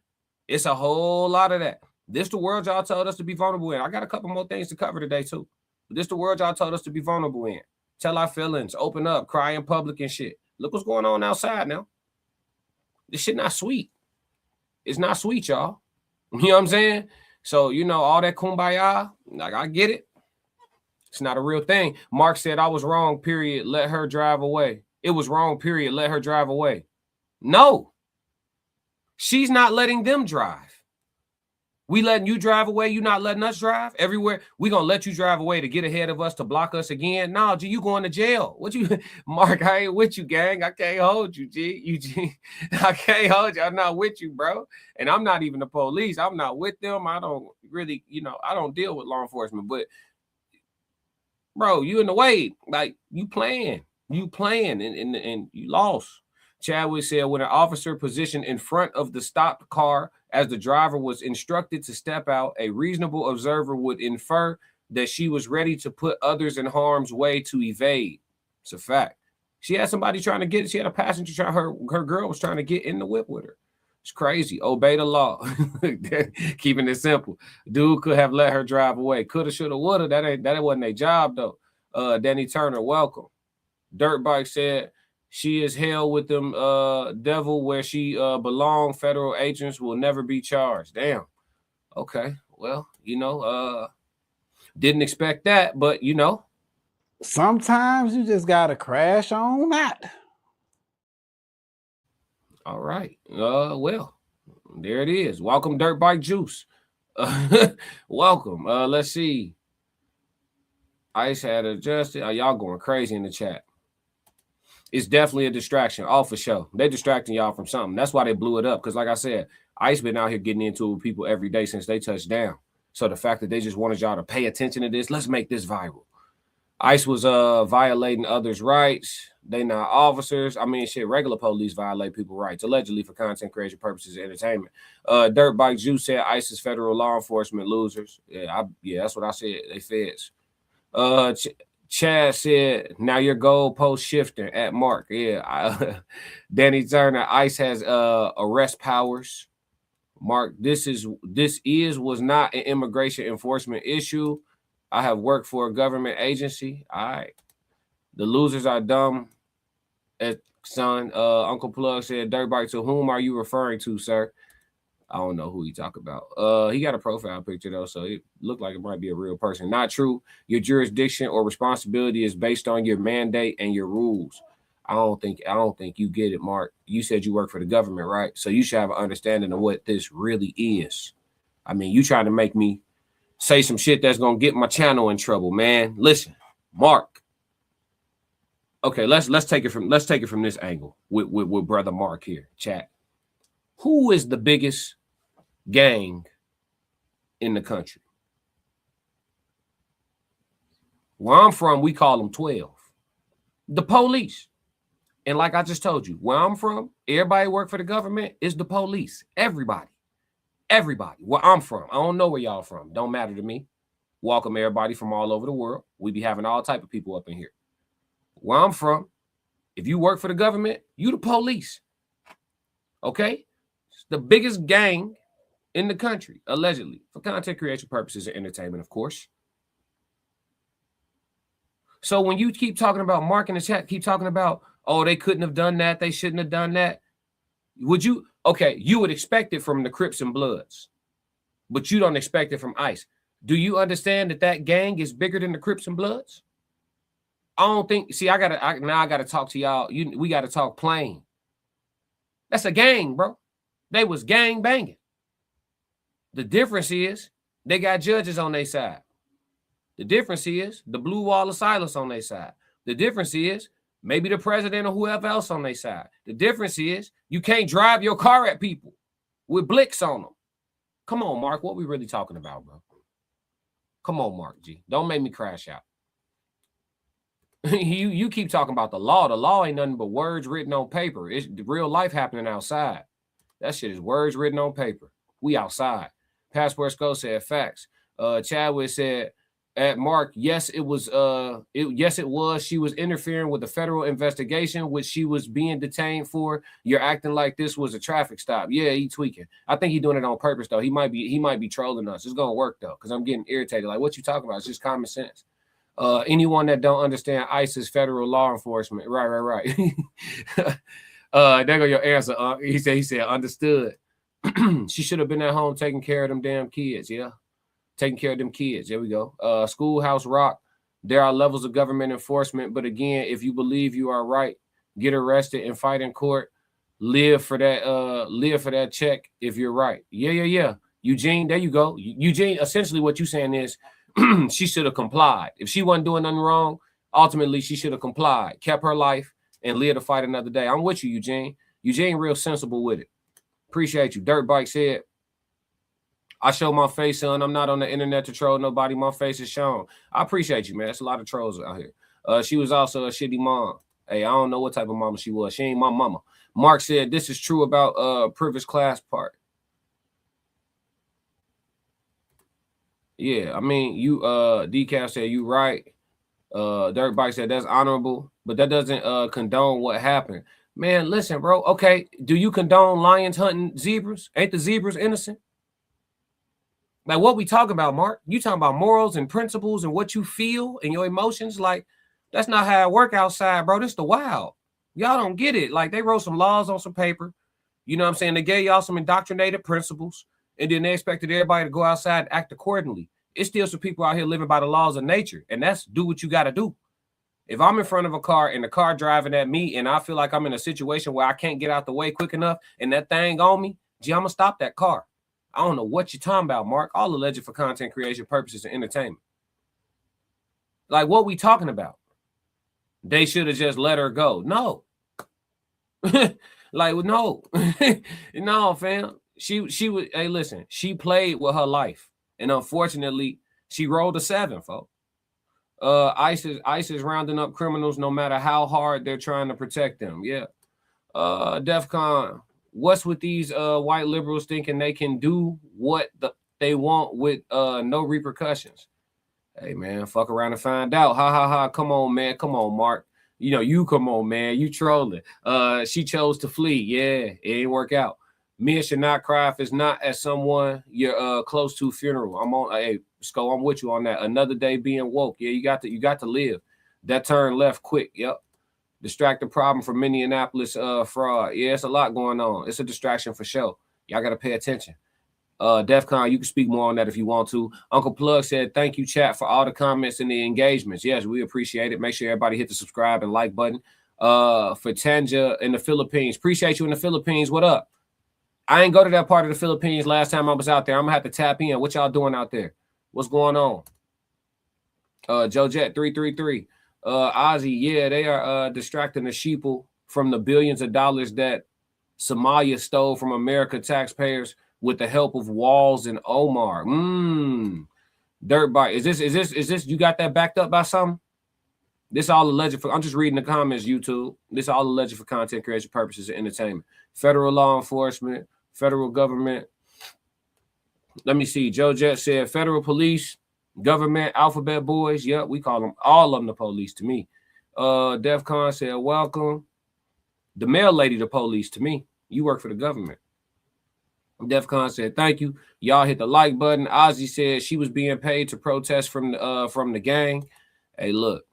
It's a whole lot of that. This the world y'all told us to be vulnerable in. I got a couple more things to cover today too. But this the world y'all told us to be vulnerable in. Tell our feelings, open up, cry in public and shit. Look what's going on outside now. This shit not sweet. It's not sweet, y'all. You know what I'm saying? So, you know, all that kumbaya, like, I get it. It's not a real thing. Mark said, I was wrong, period. Let her drive away. It was wrong, period. Let her drive away. No. She's not letting them drive. We letting you drive away. You not letting us drive everywhere. We gonna let you drive away to get ahead of us, to block us again. No, G, you going to jail. What you, Mark, I ain't with you, gang. I can't hold you, G. I can't hold you. I'm not with you, bro. And I'm not even the police. I'm not with them. I don't really, you know, I don't deal with law enforcement, but bro, you in the way. Like, you playing and you lost. Chadwick said, when an officer positioned in front of the stopped car as the driver was instructed to step out, a reasonable observer would infer that she was ready to put others in harm's way to evade. It's a fact. She had somebody trying to get, she had a passenger, her girl was trying to get in the whip with her. It's crazy. Obey the law. Keeping it simple. Dude could have let her drive away. Coulda, shoulda, woulda. That wasn't their job though. Danny Turner, welcome. Dirtbike said, she is held with them devil where she belong. Federal agents will never be charged. Damn. Okay. Well, you know, didn't expect that, but you know. Sometimes you just gotta crash on that. All right. Well, there it is. Welcome, Dirtbike Juice. Welcome. Let's see. Ice had adjusted. Y'all going crazy in the chat. It's definitely a distraction. All for sure. They're distracting y'all from something. That's why they blew it up. Because like I said, Ice been out here getting into it with people every day since they touched down. So the fact that they just wanted y'all to pay attention to this, let's make this viral. Ice was violating others' rights. They not officers. I mean, shit, regular police violate people's rights, allegedly for content creation purposes and entertainment. Dirtbike Juice said ICE is federal law enforcement losers. Yeah, that's what I said. They feds. Chad said, now your goalpost shifting at Mark. Yeah. Danny Turner, ICE has arrest powers. Mark, this was not an immigration enforcement issue. I have worked for a government agency. All right. The losers are dumb. Son, Uncle Plug said, Dirtbike, to whom are you referring to, sir? I don't know who he talk about. He got a profile picture though, so it looked like it might be a real person. Not true. Your jurisdiction or responsibility is based on your mandate and your rules. I don't think you get it, Mark. You said you work for the government, right? So you should have an understanding of what this really is. I mean, you trying to make me say some shit that's gonna get my channel in trouble, man. Listen, Mark. Okay, let's take it from this angle with brother Mark here, chat. Who is the biggest gang in the country? Where I'm from, we call them 12. The police. And like I just told you, where I'm from, everybody work for the government is the police. Everybody. Where I'm from. I don't know where y'all from. Don't matter to me. Welcome everybody from all over the world. We be having all type of people up in here. Where I'm from, if you work for the government, you the police. Okay? The biggest gang in the country, allegedly, for content creation purposes and entertainment, of course. So when you keep talking about Mark in the chat, keep talking about, oh, they couldn't have done that, they shouldn't have done that. Would you? Okay, you would expect it from the Crips and Bloods, but you don't expect it from ICE. Do you understand that that gang is bigger than the Crips and Bloods? I don't think. See, I gotta talk to y'all. We gotta talk plain. That's a gang, bro. They was gang banging. The difference is they got judges on their side. The difference is the blue wall of silence on their side. The difference is maybe the president or whoever else on their side. The difference is you can't drive your car at people with blicks on them. Come on, Mark. What we really talking about, bro? Come on, Mark G. Don't make me crash out. You keep talking about the law. The law ain't nothing but words written on paper. It's real life happening outside. That shit is words written on paper. We outside. Passport Skull said facts. Chadwick said at Mark, yes, it was. Yes, it was. She was interfering with the federal investigation, which she was being detained for. You're acting like this was a traffic stop. Yeah, he tweaking. I think he's doing it on purpose though. He might be trolling us. It's gonna work though, because I'm getting irritated. Like, what you talking about? It's just common sense. Anyone that don't understand ICE is federal law enforcement. Right. There go your answer. He said understood. She should have been at home taking care of them damn kids. Yeah. Taking care of them kids. There we go. Schoolhouse Rock. There are levels of government enforcement, but again, if you believe you are right, get arrested and fight in court. Live for that check if you're right. Yeah. Eugene, there you go. Eugene, essentially what you're saying is she should have complied. If she wasn't doing nothing wrong, ultimately she should have complied, kept her life, and lived to fight another day. I'm with you, Eugene. Eugene real sensible with it. Appreciate you. Dirt Bike said, I show my face, son. I'm not on the internet to troll nobody. My face is shown. I appreciate you, man. There's a lot of trolls out here. She was also a shitty mom. Hey, I don't know what type of mama she was. She ain't my mama. Mark said, this is true about privileged class part. Yeah, I mean, you Decaf said you right. Dirt Bike said that's honorable, but that doesn't condone what happened. Man, listen, bro. Okay, do you condone lions hunting zebras? Ain't the zebras innocent? Like, what we talking about, Mark? You talking about morals and principles and what you feel and your emotions? Like, that's not how it work outside, bro. This the wild. Y'all don't get it. Like, they wrote some laws on some paper. You know what I'm saying? They gave y'all some indoctrinated principles, and then they expected everybody to go outside and act accordingly. It's still some people out here living by the laws of nature, and that's do what you got to do. If I'm in front of a car and the car driving at me and I feel like I'm in a situation where I can't get out the way quick enough and that thing on me, gee, I'm going to stop that car. I don't know what you're talking about, Mark. All alleged for content creation purposes and entertainment. Like, what we talking about? They should have just let her go. No. Like, no. No, fam. She was, hey, listen, she played with her life. And unfortunately, she rolled a 7, folks. ICE is rounding up criminals no matter how hard they're trying to protect them. Yeah. DEFCON, what's with these white liberals thinking they can do what they want with no repercussions? Hey, man, fuck around and find out. Ha. Come on, man. Come on, Mark. You know, you come on, man. You trolling. She chose to flee. Yeah, it ain't work out. Men should not cry if it's not at someone you're close to funeral. I'm on. Hey, Sco, I'm with you on that. Another day being woke. Yeah, you got to live. That turn left quick. Yep. Distracting problem for Minneapolis fraud. Yeah, it's a lot going on. It's a distraction for sure. Y'all got to pay attention. DEFCON, you can speak more on that if you want to. Uncle Plug said, thank you, chat, for all the comments and the engagements. Yes, we appreciate it. Make sure everybody hit the subscribe and like button. For Tanja in the Philippines. Appreciate you in the Philippines. What up? I ain't go to that part of the Philippines last time I was out there. I'm going to have to tap in. What y'all doing out there? What's going on? Joe Jet 333. Ozzy, yeah, they are distracting the sheeple from the billions of dollars that Somalia stole from America taxpayers with the help of Walls and Omar. Dirt bike. Is this you got that backed up by something? This all alleged for, I'm just reading the comments, YouTube. This all alleged for content creation purposes and entertainment. Federal law enforcement, federal government. Let me see. Joe Jet said federal police, government, alphabet boys. Yep, we call them all of them the police to me. DEFCON said welcome. The mail lady, the police to me. You work for the government. Defcon said, thank you. Y'all hit the like button. Ozzy said she was being paid to protest from the gang. Hey, look,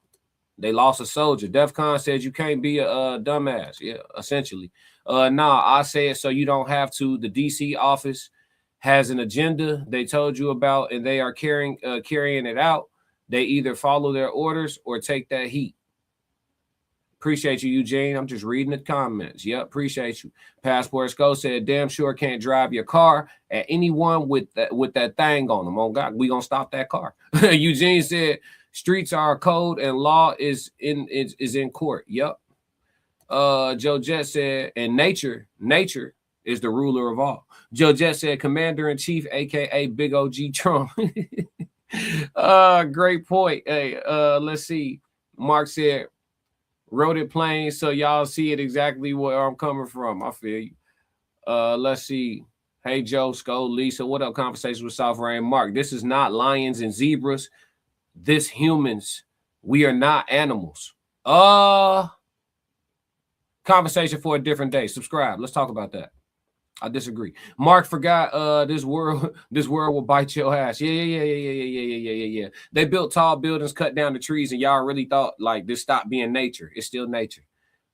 they lost a soldier. Defcon said you can't be a dumbass. Yeah, essentially. Nah, I said so you don't have to. The DC office has an agenda they told you about, and they are carrying it out. They either follow their orders or take that heat. Appreciate you, Eugene. I'm just reading the comments. Yep, appreciate you. Passport Skull said, damn sure can't drive your car at anyone with that thing on them. Oh, God, we going to stop that car. Eugene said, streets are a code and law is in court. Yep. Joe Jet said, and nature is the ruler of all. Joe Jet said, Commander-in-Chief, a.k.a. Big OG Trump. Great point. Hey, let's see. Mark said, wrote it plain so y'all see it exactly where I'm coming from. I feel you. Let's see. Hey, Joe, Skull, Lisa, what up? Conversation with South Rain. Mark, this is not lions and zebras. This humans. We are not animals. Conversation for a different day. Subscribe. Let's talk about that. I disagree. Mark forgot this world will bite your ass. Yeah. They built tall buildings, cut down the trees, and y'all really thought like this stopped being nature. It's still nature.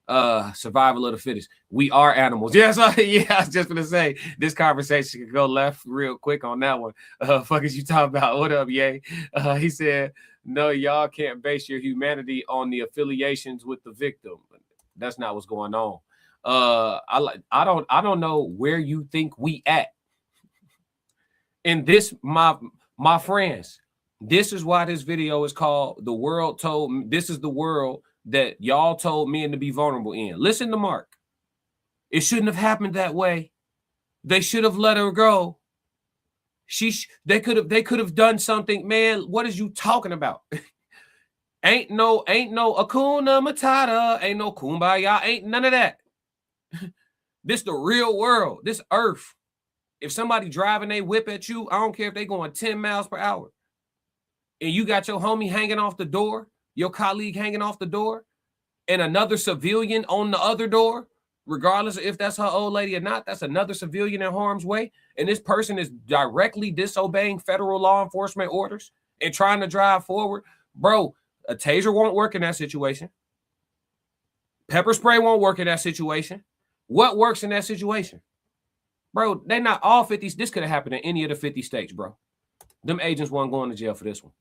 Survival of the fittest. We are animals. Yes, I was just gonna say this conversation could go left real quick on that one. Fuck is you talking about? What up, yay? He said, no, y'all can't base your humanity on the affiliations with the victim. That's not what's going on. I don't know where you think we at. And this, my friends, this is why this video is called The World Told Me. This is the world that y'all told men to be vulnerable in. Listen to Mark. It shouldn't have happened that way. They should have let her go. They could have done something, man. What is you talking about? Ain't no Hakuna Matata, ain't no Kumbaya, ain't none of that. This the real world, this earth. If somebody driving a whip at you, I don't care if they going 10 miles per hour, and you got your homie hanging off the door, your colleague hanging off the door, and another civilian on the other door, regardless of if that's her old lady or not, that's another civilian in harm's way, and this person is directly disobeying federal law enforcement orders and trying to drive forward, bro, a taser won't work in that situation. Pepper spray won't work in that situation. What works in that situation? Bro, they not all 50. This could have happened in any of the 50 states, bro. Them agents weren't going to jail for this one.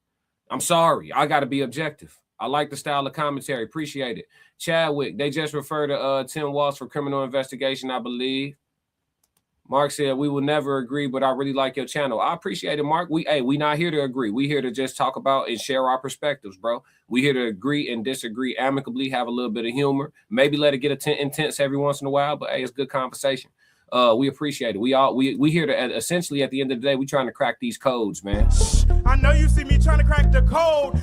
I'm sorry. I got to be objective. I like the style of commentary. Appreciate it. Chadwick, they just referred to Tim Walsh for criminal investigation, I believe. Mark said, we will never agree, but I really like your channel. I appreciate it, Mark. We not here to agree. We here to just talk about and share our perspectives, bro. We here to agree and disagree amicably, have a little bit of humor, maybe let it get intense every once in a while, but hey, it's good conversation. We appreciate it. We here to essentially at the end of the day, we trying to crack these codes, man. I know you see me trying to crack the code.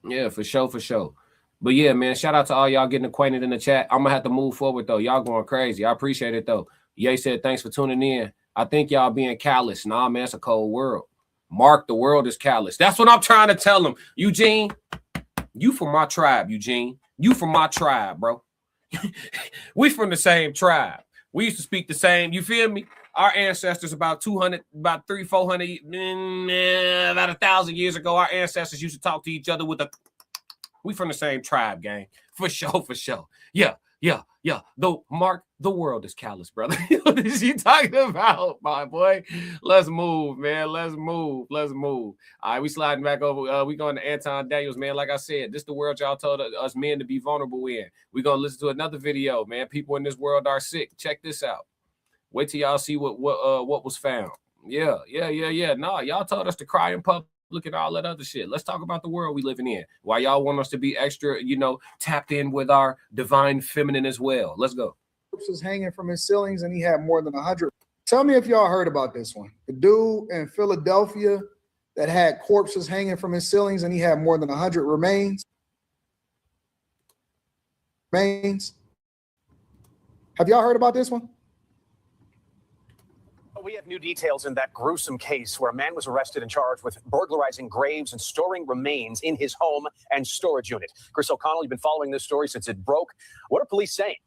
Yeah, for sure. But yeah, man, shout out to all y'all getting acquainted in the chat. I'm gonna have to move forward though. Y'all going crazy. I appreciate it though. Ye said, thanks for tuning in. I think y'all being callous. Nah, man, it's a cold world. Mark, the world is callous. That's what I'm trying to tell him. Eugene, you from my tribe, Eugene. You from my tribe, bro. We from the same tribe. We used to speak the same. You feel me? Our ancestors about 200, about 300, 400, about 1,000 years ago, our ancestors used to talk to each other with a, we from the same tribe, gang. For sure. Yeah. Though, Mark, the world is callous, brother. What is you talking about, my boy? Let's move, man. Let's move. All right, we sliding back over. We going to Anton Daniels, man. Like I said, this the world y'all told us men to be vulnerable in. We going to listen to another video, man. People in this world are sick. Check this out. Wait till y'all see what was found. Yeah. Nah, y'all told us to cry in public and all that other shit. Let's talk about the world we living in. Why y'all want us to be extra, tapped in with our divine feminine as well. Let's go. Was hanging from his ceilings and he had more than 100. Tell me if y'all heard about this one. The dude in Philadelphia that had corpses hanging from his ceilings and he had more than 100 remains. Have y'all heard about this one? We have new details in that gruesome case where a man was arrested and charged with burglarizing graves and storing remains in his home and storage unit. Chris O'Connell, you've been following this story since it broke. What are police saying?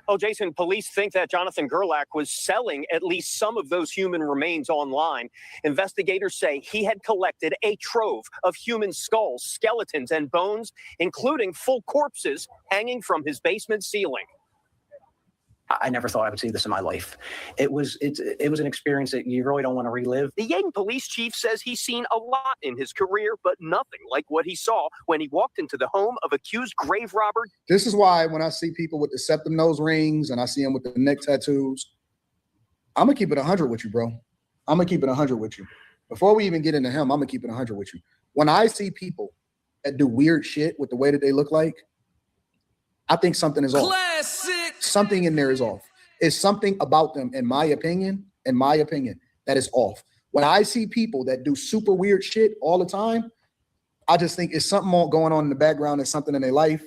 Oh, Jason, police think that Jonathan Gerlach was selling at least some of those human remains online. Investigators say he had collected a trove of human skulls, skeletons, and bones, including full corpses hanging from his basement ceiling. I never thought I would see this in my life. It was an experience that you really don't want to relive. The Yadin police chief says he's seen a lot in his career, but nothing like what he saw when he walked into the home of accused grave robber. This is why when I see people with the septum nose rings and I see them with the neck tattoos, I'm going to keep it 100 with you, bro. I'm going to keep it 100 with you. Before we even get into him, I'm going to keep it 100 with you. When I see people that do weird shit with the way that they look like, I think something is off. Classic. Something in there is off. It's something about them, in my opinion, that is off. When I see people that do super weird shit all the time, I just think it's something more going on in the background. It's something in their life.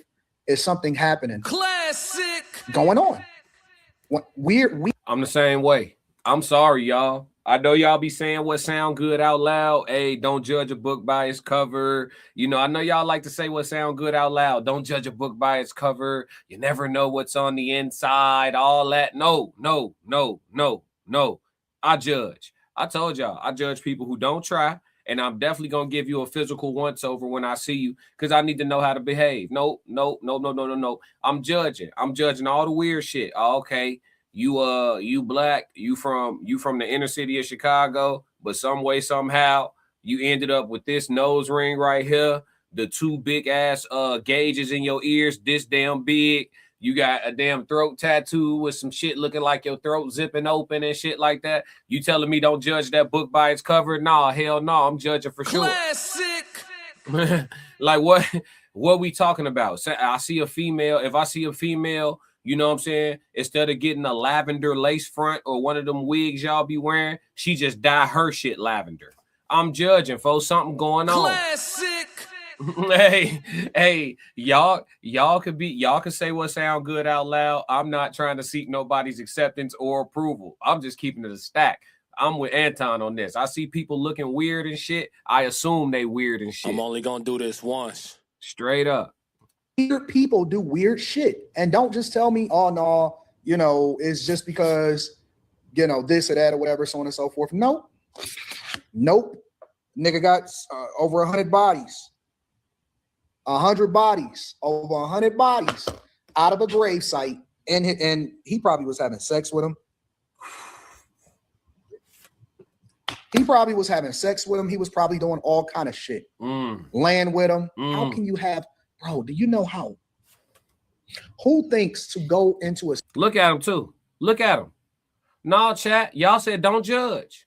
It's something happening. Classic. Going on. Weird. I'm the same way. I'm sorry, y'all. I know y'all be saying what sound good out loud. Hey, don't judge a book by its cover. You know, I know y'all like to say what sound good out loud. Don't judge a book by its cover. You never know what's on the inside. All that. No. I judge. I told y'all, I judge people who don't try. And I'm definitely going to give you a physical once over when I see you because I need to know how to behave. No. I'm judging. I'm judging all the weird shit. Oh, okay. You black, you from the inner city of Chicago, but some way, somehow, you ended up with this nose ring right here, the two big ass gauges in your ears, this damn big. You got a damn throat tattoo with some shit looking like your throat zipping open and shit like that. You telling me don't judge that book by its cover? Nah, hell no, I'm judging for sure. Classic. Like what we talking about? If I see a female, you know what I'm saying? Instead of getting a lavender lace front or one of them wigs y'all be wearing, she just dye her shit lavender. I'm judging, folks. Something going on. Classic. Hey, y'all can say what sound good out loud. I'm not trying to seek nobody's acceptance or approval. I'm just keeping it a stack. I'm with Anton on this. I see people looking weird and shit. I assume they weird and shit. I'm only gonna do this once. Straight up. Weird people do weird shit. And don't just tell me, oh no, you know, it's just because, you know, this or that or whatever, so on and so forth. Nope. Nigga got over 100 bodies. 100 bodies. Over 100 bodies out of a grave site. And he probably was having sex with him. He probably was having sex with him. He was probably doing all kind of shit. Laying with him. How can you have... Bro, do you know how? Who thinks to go into a... Look at him, too. Look at him. No, chat. Y'all said don't judge.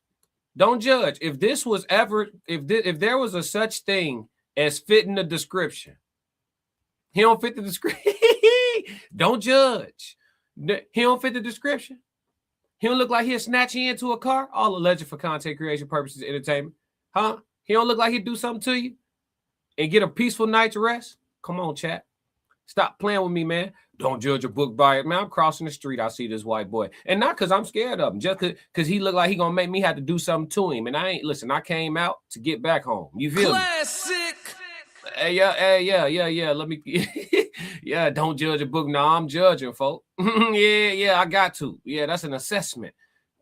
Don't judge. If this was ever... If there was a such thing as fitting the description, he don't fit the description. Don't judge. He don't fit the description. He don't look like he'll snatch you into a car. All alleged for content creation purposes, entertainment. Huh? He don't look like he'd do something to you and get a peaceful night's rest. Come on, chat. Stop playing with me, man. Don't judge a book by it. Man, I'm crossing the street. I see this white boy. And not because I'm scared of him, just because he look like he going to make me have to do something to him. And I came out to get back home. You feel Classic. me? Yeah. Let me, yeah, don't judge a book. No, I'm judging, folk. yeah, I got to. Yeah, that's an assessment.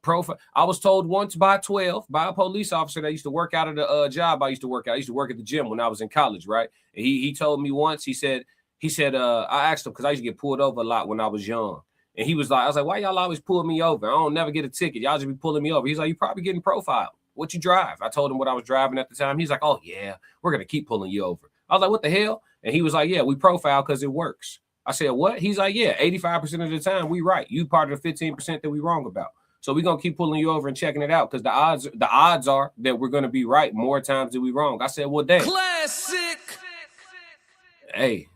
Profile. I was told once by a police officer that used to work out of the job I used to work at. I used to work at the gym when I was in college, right? And he told me once, he said, I asked him because I used to get pulled over a lot when I was young. And he was like, I was like, why y'all always pull me over? I don't never get a ticket. Y'all just be pulling me over. He's like, you probably getting profiled. What you drive? I told him what I was driving at the time. He's like, oh yeah, we're going to keep pulling you over. I was like, what the hell? And he was like, yeah, we profile because it works. I said, what? He's like, yeah, 85% of the time we right. You part of the 15% that we wrong about. So we're going to keep pulling you over and checking it out because the odds are that we're going to be right more times than we wrong. I said, well, damn. Classic. Hey,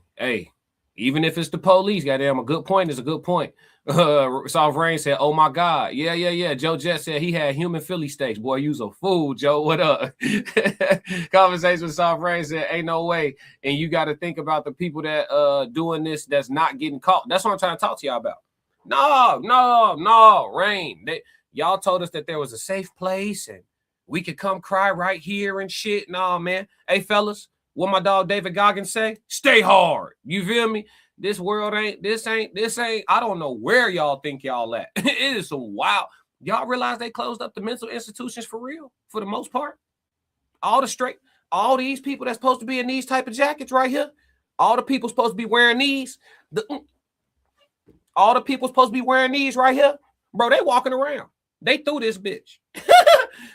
even if it's the police, goddamn, a good point is a good point. Soft Rain said, oh my God. Yeah. Joe Jett said he had human Philly steaks. Boy, you's a fool, Joe. What up? Conversation with Soft Rain said, ain't no way. And you got to think about the people that doing this that's not getting caught. That's what I'm trying to talk to y'all about. No, Rain. Y'all told us that there was a safe place and we could come cry right here and shit. Nah, man. Hey, fellas, what my dog David Goggins say? Stay hard. You feel me? This world ain't, this ain't, I don't know where y'all think y'all at. It is some wild. Y'all realize they closed up the mental institutions for real, for the most part? All these people that's supposed to be in these type of jackets right here, all the people supposed to be wearing these, all the people supposed to be wearing these right here, bro, they walking around. They threw this bitch.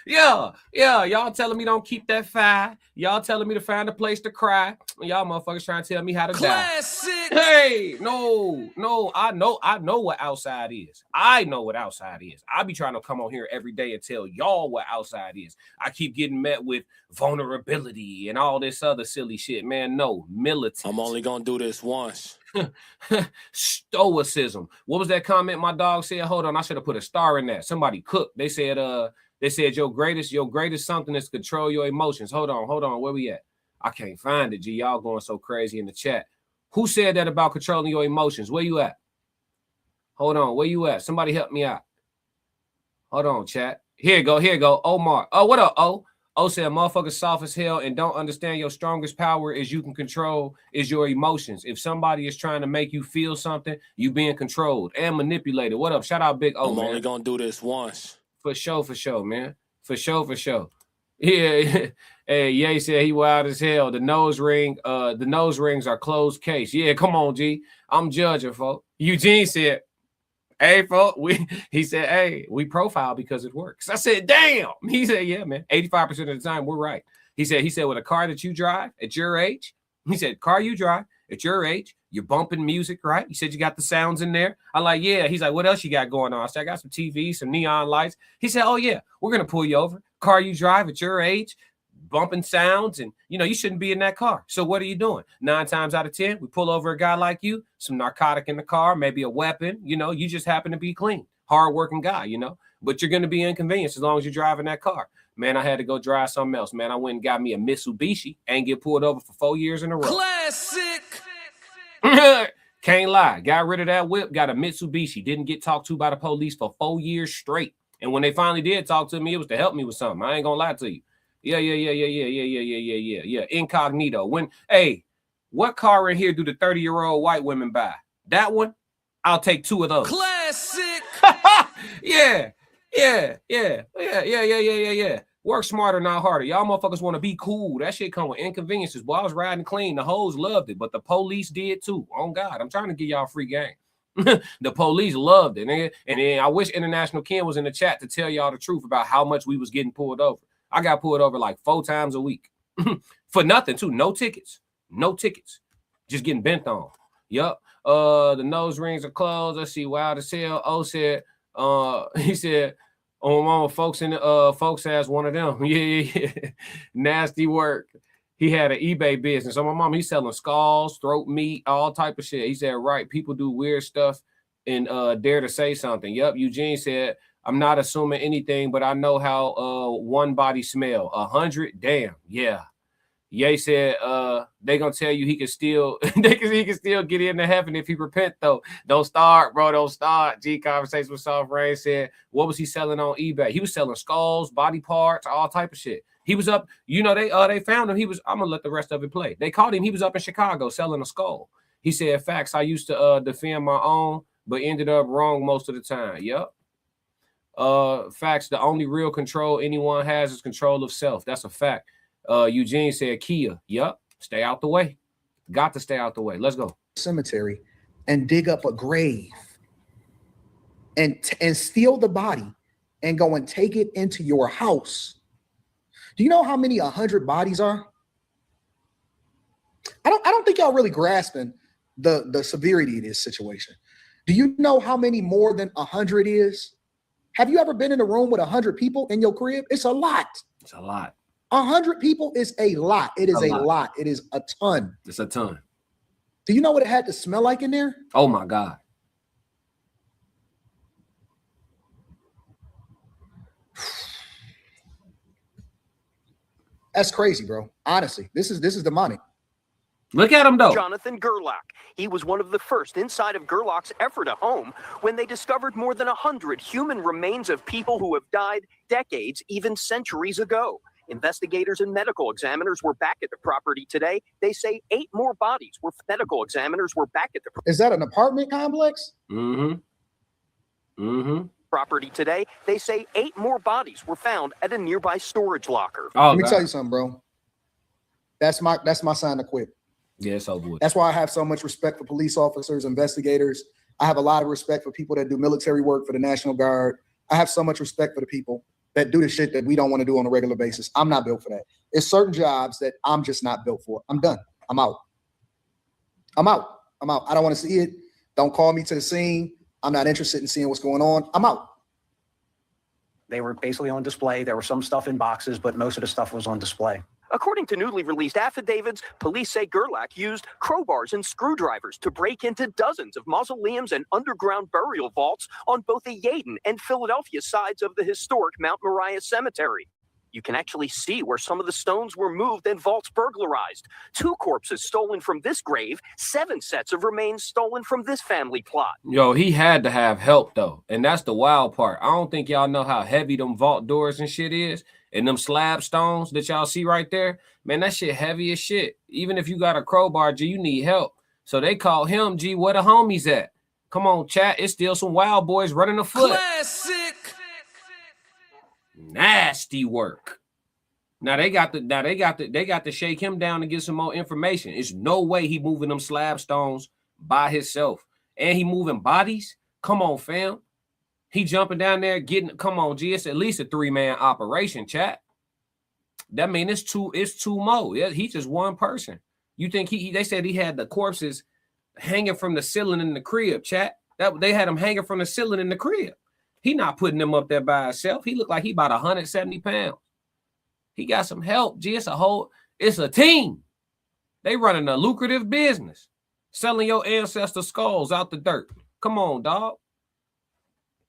Yeah. Y'all telling me don't keep that fire. Y'all telling me to find a place to cry. Y'all motherfuckers trying to tell me how to Classic. die. Hey, no. I know what outside is. I know what outside is. I be trying to come on here every day and tell y'all what outside is. I keep getting met with vulnerability and all this other silly shit, man. No, militant. I'm only gonna do this once. Stoicism. What was that comment my dog said? Hold on, I should have put a star in that. Somebody cooked. They said your greatest something is to control your emotions. Hold on. Where we at? I can't find it. G, y'all going so crazy in the chat. Who said that about controlling your emotions? Where you at? Hold on. Where you at? Somebody help me out. Hold on, chat. Here you go. Omar. Oh, what up, O? O said, motherfuckers soft as hell and don't understand your strongest power is you can control is your emotions. If somebody is trying to make you feel something, you being controlled and manipulated. What up? Shout out Big O, I'm man. only gonna do this once. For sure, man. For sure. Yeah. Hey, Ye said he wild as hell. The nose rings are closed case. Yeah, come on, G. I'm judging, folks. Eugene said, hey, folks, we profile because it works. I said, damn. He said, yeah, man. 85% of the time, we're right. He said, with a car that you drive at your age, he said, car you drive at your age, you're bumping music, right? He said, you got the sounds in there. I'm like, yeah. He's like, what else you got going on? I said, I got some TV, some neon lights. He said, oh, yeah, we're going to pull you over. Car you drive at your age, bumping sounds, and you shouldn't be in that car. So what are you doing? 9 times out of 10, we pull over a guy like you, some narcotic in the car, maybe a weapon, you just happen to be clean, hardworking guy, but you're going to be inconvenienced as long as you're driving that car. Man, I had to go drive something else, man. I went and got me a Mitsubishi and get pulled over for 4 years in a row. Classic. Can't lie. Got rid of that whip, got a Mitsubishi, didn't get talked to by the police for 4 years straight. And when they finally did talk to me, it was to help me with something. I ain't gonna lie to you. Yeah. Incognito. What car in here do the 30-year-old white women buy? That one? I'll take 2 of those. Classic. Yeah. Work smarter, not harder. Y'all motherfuckers want to be cool. That shit come with inconveniences. Boy, I was riding clean. The hoes loved it, but the police did too. Oh God, I'm trying to give y'all free game. The police loved it. And then I wish International Ken was in the chat to tell y'all the truth about how much we was getting pulled over. I got pulled over like 4 times a week for nothing too. No tickets, just getting bent on. Yup. The nose rings are closed. Let's see. Wild as hell. O said, he said, oh, mama, folks has one of them. Yeah. Nasty work. He had an eBay business. So my mom, he's selling skulls, throat meat, all type of shit. He said, right, people do weird stuff and dare to say something. Yup. Eugene said, I'm not assuming anything, but I know how one body smell. 100, damn, yeah. Ye said they gonna tell you he can still get into heaven if he repent though. Don't start, bro. Don't start. G Conversation with Soft Rain said, what was he selling on eBay? He was selling skulls, body parts, all type of shit. He was up, they found him. I'm gonna let the rest of it play. They caught him. He was up in Chicago selling a skull. He said, facts, I used to defend my own, but ended up wrong most of the time. Yep. Facts, the only real control anyone has is control of self. That's a fact. Eugene said, Kia, yep, stay out the way. Got to stay out the way. Let's go. Cemetery and dig up a grave and steal the body and go and take it into your house. Do you know how many 100 bodies are? I don't think y'all really grasping the severity of this situation. Do you know how many more than 100 is? Have you ever been in a room with 100 people in your crib? It's a lot. It's a lot. 100 people is a lot. It is a lot. It is a ton. It's a ton. Do you know what it had to smell like in there? Oh my God. That's crazy, bro. Honestly, this is demonic. Look at him, though. Jonathan Gerlach. He was one of the first inside of Gerlach's Ephrata home when they discovered more than 100 human remains of people who have died decades, even centuries ago. Investigators and medical examiners were back at the property today. They say 8 more bodies were medical examiners were back at the Is that an apartment complex? property today. They say 8 more bodies were found at a nearby storage locker. Let me tell you something, bro. That's my sign to quit. Yeah, it's over with. That's why I have so much respect for police officers, investigators. I have a lot of respect for people that do military work for the National Guard. I have so much respect for the people that do the shit that we don't want to do on a regular basis. I'm not built for that. It's certain jobs that I'm just not built for. I'm done. I'm out. I don't want to see it. Don't call me to the scene. I'm not interested in seeing what's going on. I'm out. They were basically on display. There was some stuff in boxes, but most of the stuff was on display. According to newly released affidavits, police say Gerlach used crowbars and screwdrivers to break into dozens of mausoleums and underground burial vaults on both the Yaden and Philadelphia sides of the historic Mount Moriah Cemetery. You can actually see where some of the stones were moved and vaults burglarized. 2 corpses stolen from this grave, 7 sets of remains stolen from this family plot. Yo, he had to have help though, and that's the wild part. I don't think y'all know how heavy them vault doors and shit is, and them slab stones that y'all see right there. Man, that shit heavy as shit. Even if you got a crowbar, G, you need help. So they call him, G, where the homies at? Come on, chat. It's still some wild boys running afoot. Classic. Nasty work. Now they got to shake him down and get some more information. It's no way he moving them slab stones by himself. And he moving bodies. Come on, fam. He jumping down there getting, come on, G. It's at least a 3-man operation, chat. That mean it's two more. Yeah, he's just one person. You think they said he had the corpses hanging from the ceiling in the crib, chat. That they had him hanging from the ceiling in the crib. He not putting them up there by himself. He looked like he about 170 pounds. He got some help, G. It's a team. They running a lucrative business. Selling your ancestor skulls out the dirt. Come on, dog.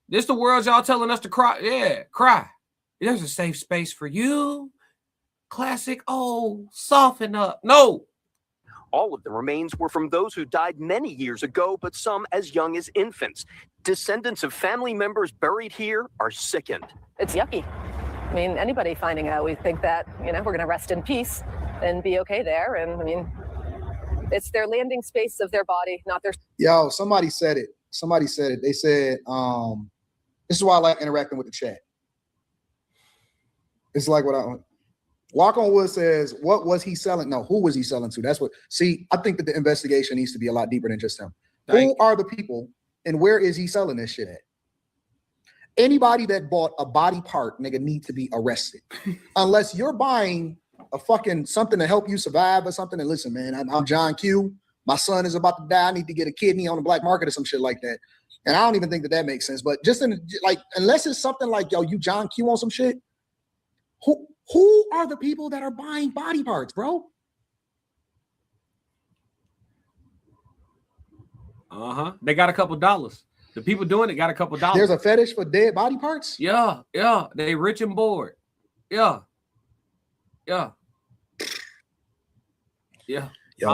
This the world y'all telling us to cry. Yeah, cry. There's a safe space for you. Classic, soften up. No. All of the remains were from those who died many years ago, but some as young as infants. Descendants of family members buried here are sickened. It's yucky. I mean, anybody finding out, we think that, we're going to rest in peace and be okay there. And I mean, it's their landing space of their body, not their. Yo, somebody said it. They said, this is why I like interacting with the chat. It's like what Walk on Wood says, what was he selling? No, who was he selling to? That's what, see, I think that the investigation needs to be a lot deeper than just him. Who are the people and where is he selling this shit at? Anybody that bought a body part, nigga, need to be arrested. Unless you're buying a fucking something to help you survive or something. And listen, man, I'm John Q. My son is about to die. I need to get a kidney on the black market or some shit like that. And I don't even think that makes sense. But just unless it's something like, yo, you John Q on some shit, who are the people that are buying body parts, bro? They got a couple dollars. The people doing it got a couple dollars. There's a fetish for dead body parts? Yeah. They rich and bored. Yeah. Yo,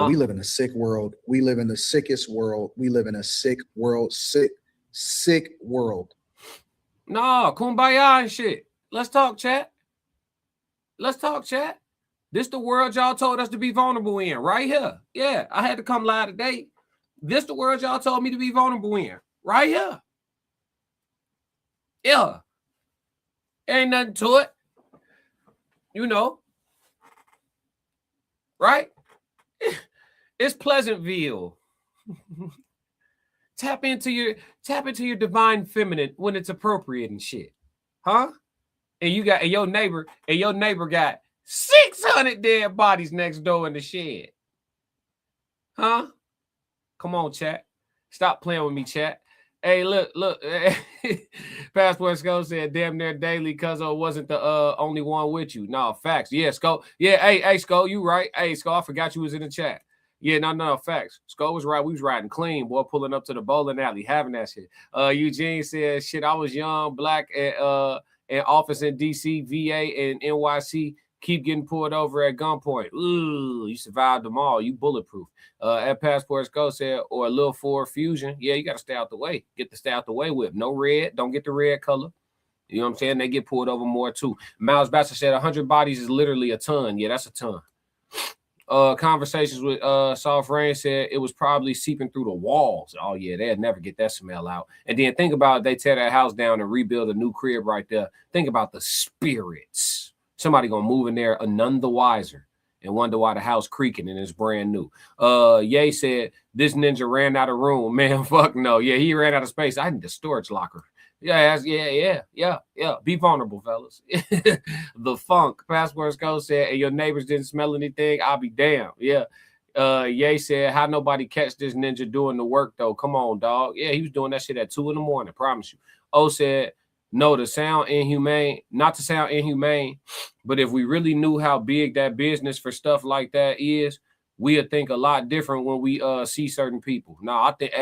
we live in a sick world. We live in the sickest world. We live in a sick world. Sick world. No, kumbaya and shit. Let's talk, chat. This the world y'all told us to be vulnerable in, right here. Yeah, I had to come live today. This the world y'all told me to be vulnerable in, right here. Yeah. Ain't nothing to it. Right? It's Pleasantville. Tap into your divine feminine when it's appropriate and shit. Huh? And your neighbor got 600 dead bodies next door in the shed. Huh? Come on, chat. Stop playing with me, chat. Hey, look. Passport Skull said damn near daily Cuzzo wasn't the only one with you. No, facts. Yeah, Skull. Yeah, hey, Skull, you right. Hey, Skull, I forgot you was in the chat. Yeah, no, facts. Skull was right. We was riding clean, boy, pulling up to the bowling alley, having that shit. Eugene said, shit, I was young, black, and office in DC, VA, and NYC. Keep getting pulled over at gunpoint. Ooh, you survived them all. You bulletproof. At Passports Go said, or a little Ford Fusion. Yeah, you got to stay out the way. Get the stay out the way whip. No red. Don't get the red color. You know what I'm saying? They get pulled over more too. Miles Bassett said 100 bodies is literally a ton. Yeah, that's a ton. Conversations with Soft Rain said it was probably seeping through the walls. Oh yeah, they'd never get that smell out. And then think about it, they tear that house down and rebuild a new crib right there. Think about the spirits. Somebody gonna move in there none the wiser and wonder why the house creaking and it's brand new. Ye said this ninja ran out of room. Man, fuck no. Yeah, he ran out of space. I need the storage locker. Yeah. Be vulnerable, fellas. The funk. Passport Code said, and your neighbors didn't smell anything. I'll be damned. Yeah. Ye said, how nobody catch this ninja doing the work though? Come on, dog. Yeah, he was doing that shit at 2 a.m. I promise you. O said, no, to sound inhumane, not to sound inhumane, but if we really knew how big that business for stuff like that is, we'd think a lot different when we see certain people. Now, I think,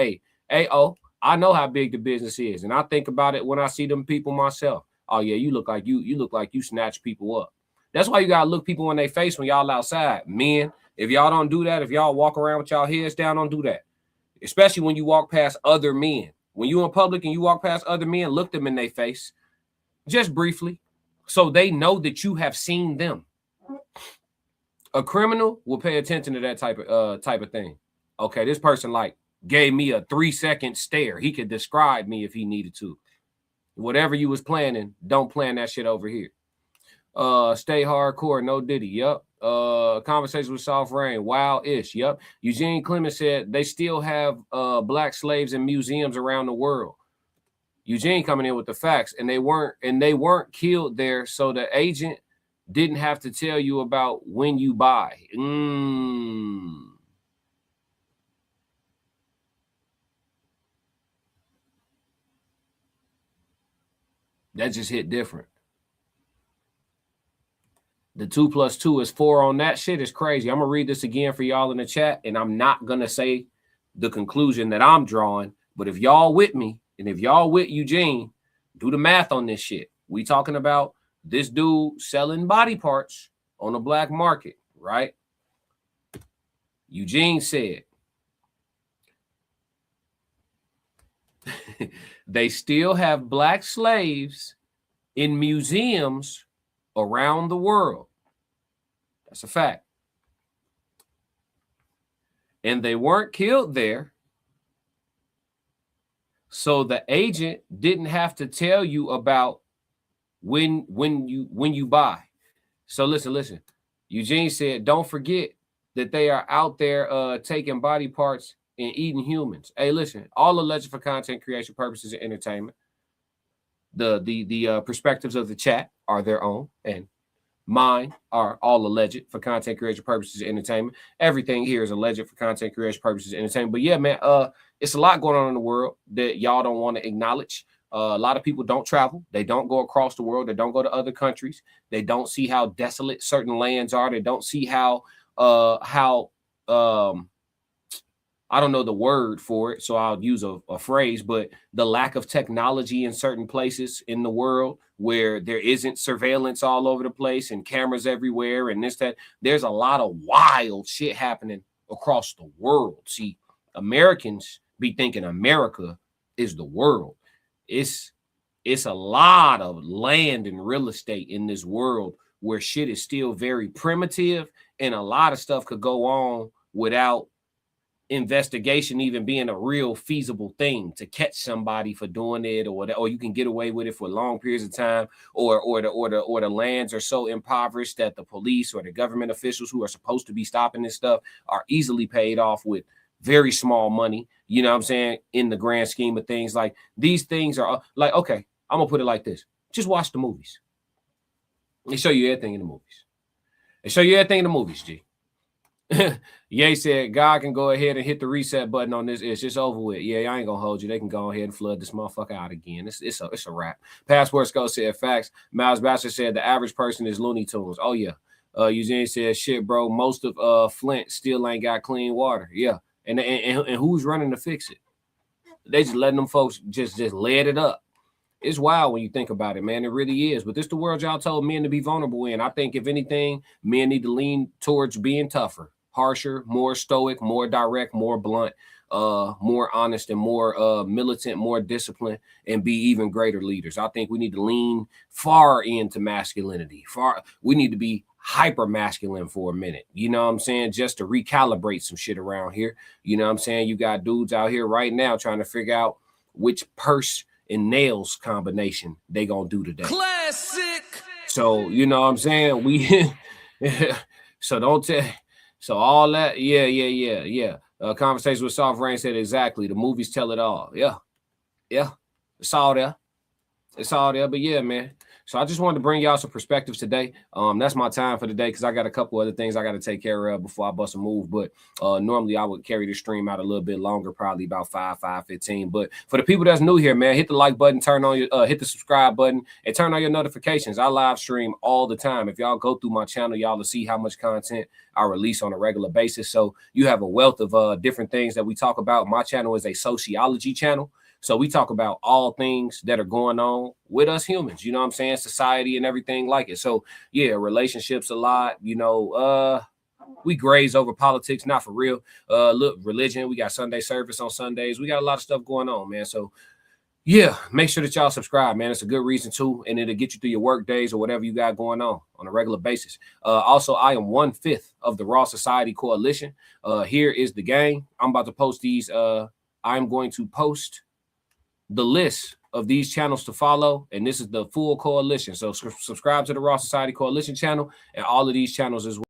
I know how big the business is, and I think about it when I see them people myself. Oh yeah, you look like you snatch people up. That's why you gotta look people in their face when y'all outside. Men, if y'all don't do that, if y'all walk around with y'all heads down, don't do that. Especially when you walk past other men. When you in public and you walk past other men, look them in their face, just briefly, so they know that you have seen them. A criminal will pay attention to that type of thing. Okay, this person gave me a 3-second stare. He could describe me if he needed to. Whatever you was planning, don't plan that shit over here. Stay hardcore, no Diddy. Yup. Conversation with Soft Rain. Wow-ish. Yup. Eugene Clemens said they still have black slaves in museums around the world. Eugene coming in with the facts, and they weren't killed there, so the agent didn't have to tell you about when you buy. That just hit different. The 2 + 2 is 4 on that shit is crazy. I'm going to read this again for y'all in the chat, and I'm not going to say the conclusion that I'm drawing, but if y'all with me, and if y'all with Eugene, do the math on this shit. We talking about this dude selling body parts on the black market, right? Eugene said, they still have black slaves in museums around the world. That's a fact. And they weren't killed there. So the agent didn't have to tell you about when you buy. So listen. Eugene said, don't forget that they are out there taking body parts and eating humans. Hey, listen, all alleged for content creation purposes and entertainment. The perspectives of the chat are their own, and mine are all alleged for content creation purposes and entertainment. Everything here is alleged for content creation purposes and entertainment. But yeah, man, it's a lot going on in the world that y'all don't want to acknowledge. A lot of people don't travel. They don't go across the world. They don't go to other countries. They don't see how desolate certain lands are. They don't see how I don't know the word for it, so I'll use a phrase, but the lack of technology in certain places in the world where there isn't surveillance all over the place and cameras everywhere and this, that. There's a lot of wild shit happening across the world. See, Americans be thinking America is the world. It's a lot of land and real estate in this world where shit is still very primitive, and a lot of stuff could go on without investigation even being a real feasible thing to catch somebody for doing it, or you can get away with it for long periods of time, or the lands are so impoverished that the police or the government officials who are supposed to be stopping this stuff are easily paid off with very small money. You know what I'm saying? In the grand scheme of things, like these things are like, okay, I'm gonna put it like this: just watch the movies. They show you everything in the movies. G. Ye said God can go ahead and hit the reset button on this. It's just over with. Yeah, I ain't gonna hold you. They can go ahead and flood this motherfucker out again. It's a wrap. Passport Skull said facts. Miles Bastard said the average person is Looney Tunes. Oh yeah. Eugene said shit, bro. Most of Flint still ain't got clean water. Yeah, and who's running to fix it? They just letting them folks just let it up. It's wild when you think about it, man. It really is. But this the world y'all told men to be vulnerable in. I think if anything, men need to lean towards being tougher, harsher, more stoic, more direct, more blunt. more honest and more militant, more disciplined, and be even greater leaders. I think we need to lean far into masculinity. We need to be hyper masculine for a minute. You know what I'm saying? Just to recalibrate some shit around here. You know what I'm saying? You got dudes out here right now trying to figure out which purse and nails combination they gonna do today. Classic. So, you know what I'm saying? So don't tell. So all that, yeah. Conversation with Soft Rain said exactly. The movies tell it all. Yeah. It's all there. But yeah, man. So I just wanted to bring y'all some perspectives today. That's my time for today because I got a couple other things I got to take care of before I bust a move. But normally I would carry the stream out a little bit longer, probably about 5:15. But for the people that's new here, man, hit the like button, turn on your hit the subscribe button, and turn on your notifications. I live stream all the time. If y'all go through my channel, y'all will see how much content I release on a regular basis. So you have a wealth of different things that we talk about. My channel is a sociology channel. So we talk about all things that are going on with us humans, you know what I'm saying? Society and everything like it. So yeah, relationships a lot, you know, we graze over politics, not for real. Look, religion, we got Sunday service on Sundays. We got a lot of stuff going on, man. So yeah, make sure that y'all subscribe, man. It's a good reason to, and it'll get you through your work days or whatever you got going on a regular basis. Also, I am 1/5 of the Raw Society Coalition. Here is the gang. I'm about to post these. I'm going to post the list of these channels to follow, and this is the full coalition. So subscribe to the Raw Society Coalition channel and all of these channels as well.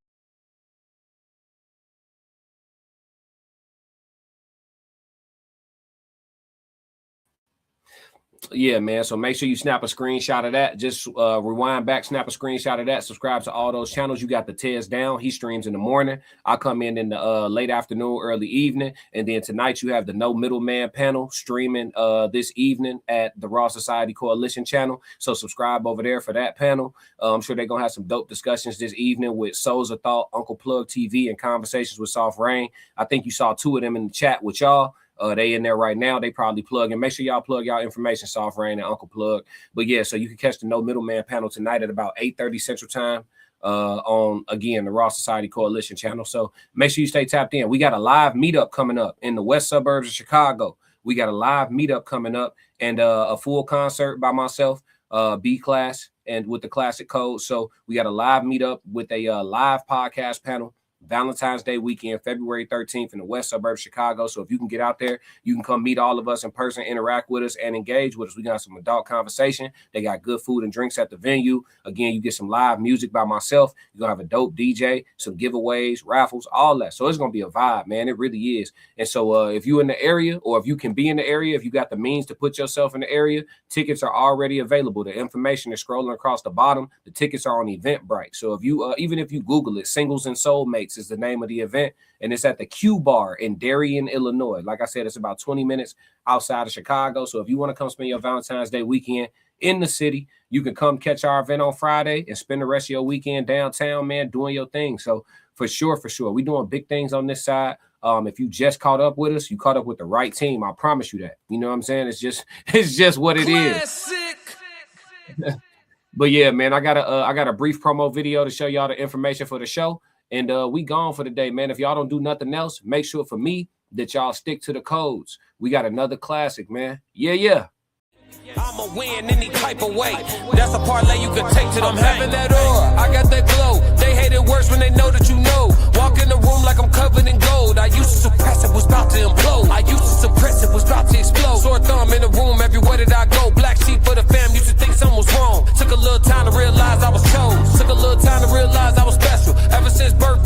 Yeah, man. So make sure you snap a screenshot of that. Just rewind back, snap a screenshot of that. Subscribe to all those channels. You got the Tez Down. He streams in the morning. I come in the late afternoon, early evening. And then tonight you have the No Middleman panel streaming this evening at the Raw Society Coalition channel. So subscribe over there for that panel. I'm sure they're going to have some dope discussions this evening with Souls of Thought, Uncle Plug TV, and Conversations with Soft Rain. I think you saw 2 of them in the chat with y'all. They in there right now. They probably plug and make sure y'all plug y'all information, Soft Rain and Uncle Plug. But yeah, so you can catch the No Middleman panel tonight at about 8:30 Central Time on, again, the Raw Society Coalition channel. So make sure you stay tapped in. We got a live meetup coming up in the west suburbs of Chicago. We got a live meetup coming up and a full concert by myself, B-Class, and with the Classic Code. So we got a live meetup with a live podcast panel. Valentine's Day weekend, February 13th in the west suburbs of Chicago. So if you can get out there, you can come meet all of us in person, interact with us, and engage with us. We got some adult conversation. They got good food and drinks at the venue. Again, you get some live music by myself. You're going to have a dope DJ, some giveaways, raffles, all that. So it's going to be a vibe, man. It really is. And so if you're in the area, or if you can be in the area, if you got the means to put yourself in the area, tickets are already available. The information is scrolling across the bottom. The tickets are on Eventbrite. So if you, even if you Google it, Singles and Soulmates is the name of the event, and it's at the Q Bar in Darien, Illinois. Like I said, it's about 20 minutes outside of Chicago. So if you want to come spend your Valentine's Day weekend in the city, you can come catch our event on Friday and spend the rest of your weekend downtown, man, doing your thing. So for sure, we're doing big things on this side. If you just caught up with us, you caught up with the right team. I promise you that. You know what I'm saying? It's just what it is. But yeah, man, I got a brief promo video to show y'all the information for the show. And we gone for the day, man. If y'all don't do nothing else, make sure for me that y'all stick to the codes. We got another classic, man. Yeah. I'ma win any type of way. That's a parlay you can take to them. I'm having that aura, I got that glow. They hate it worse when they know that you know. Walk in the room like I'm covered in gold. I used to suppress it, was about to implode. I used to suppress it, was about to explode. Sore thumb in the room, everywhere that I go. Black sheep for the fam, used to think something was wrong. Took a little time to realize I was chose. Took a little time to realize I was special. Ever since birth,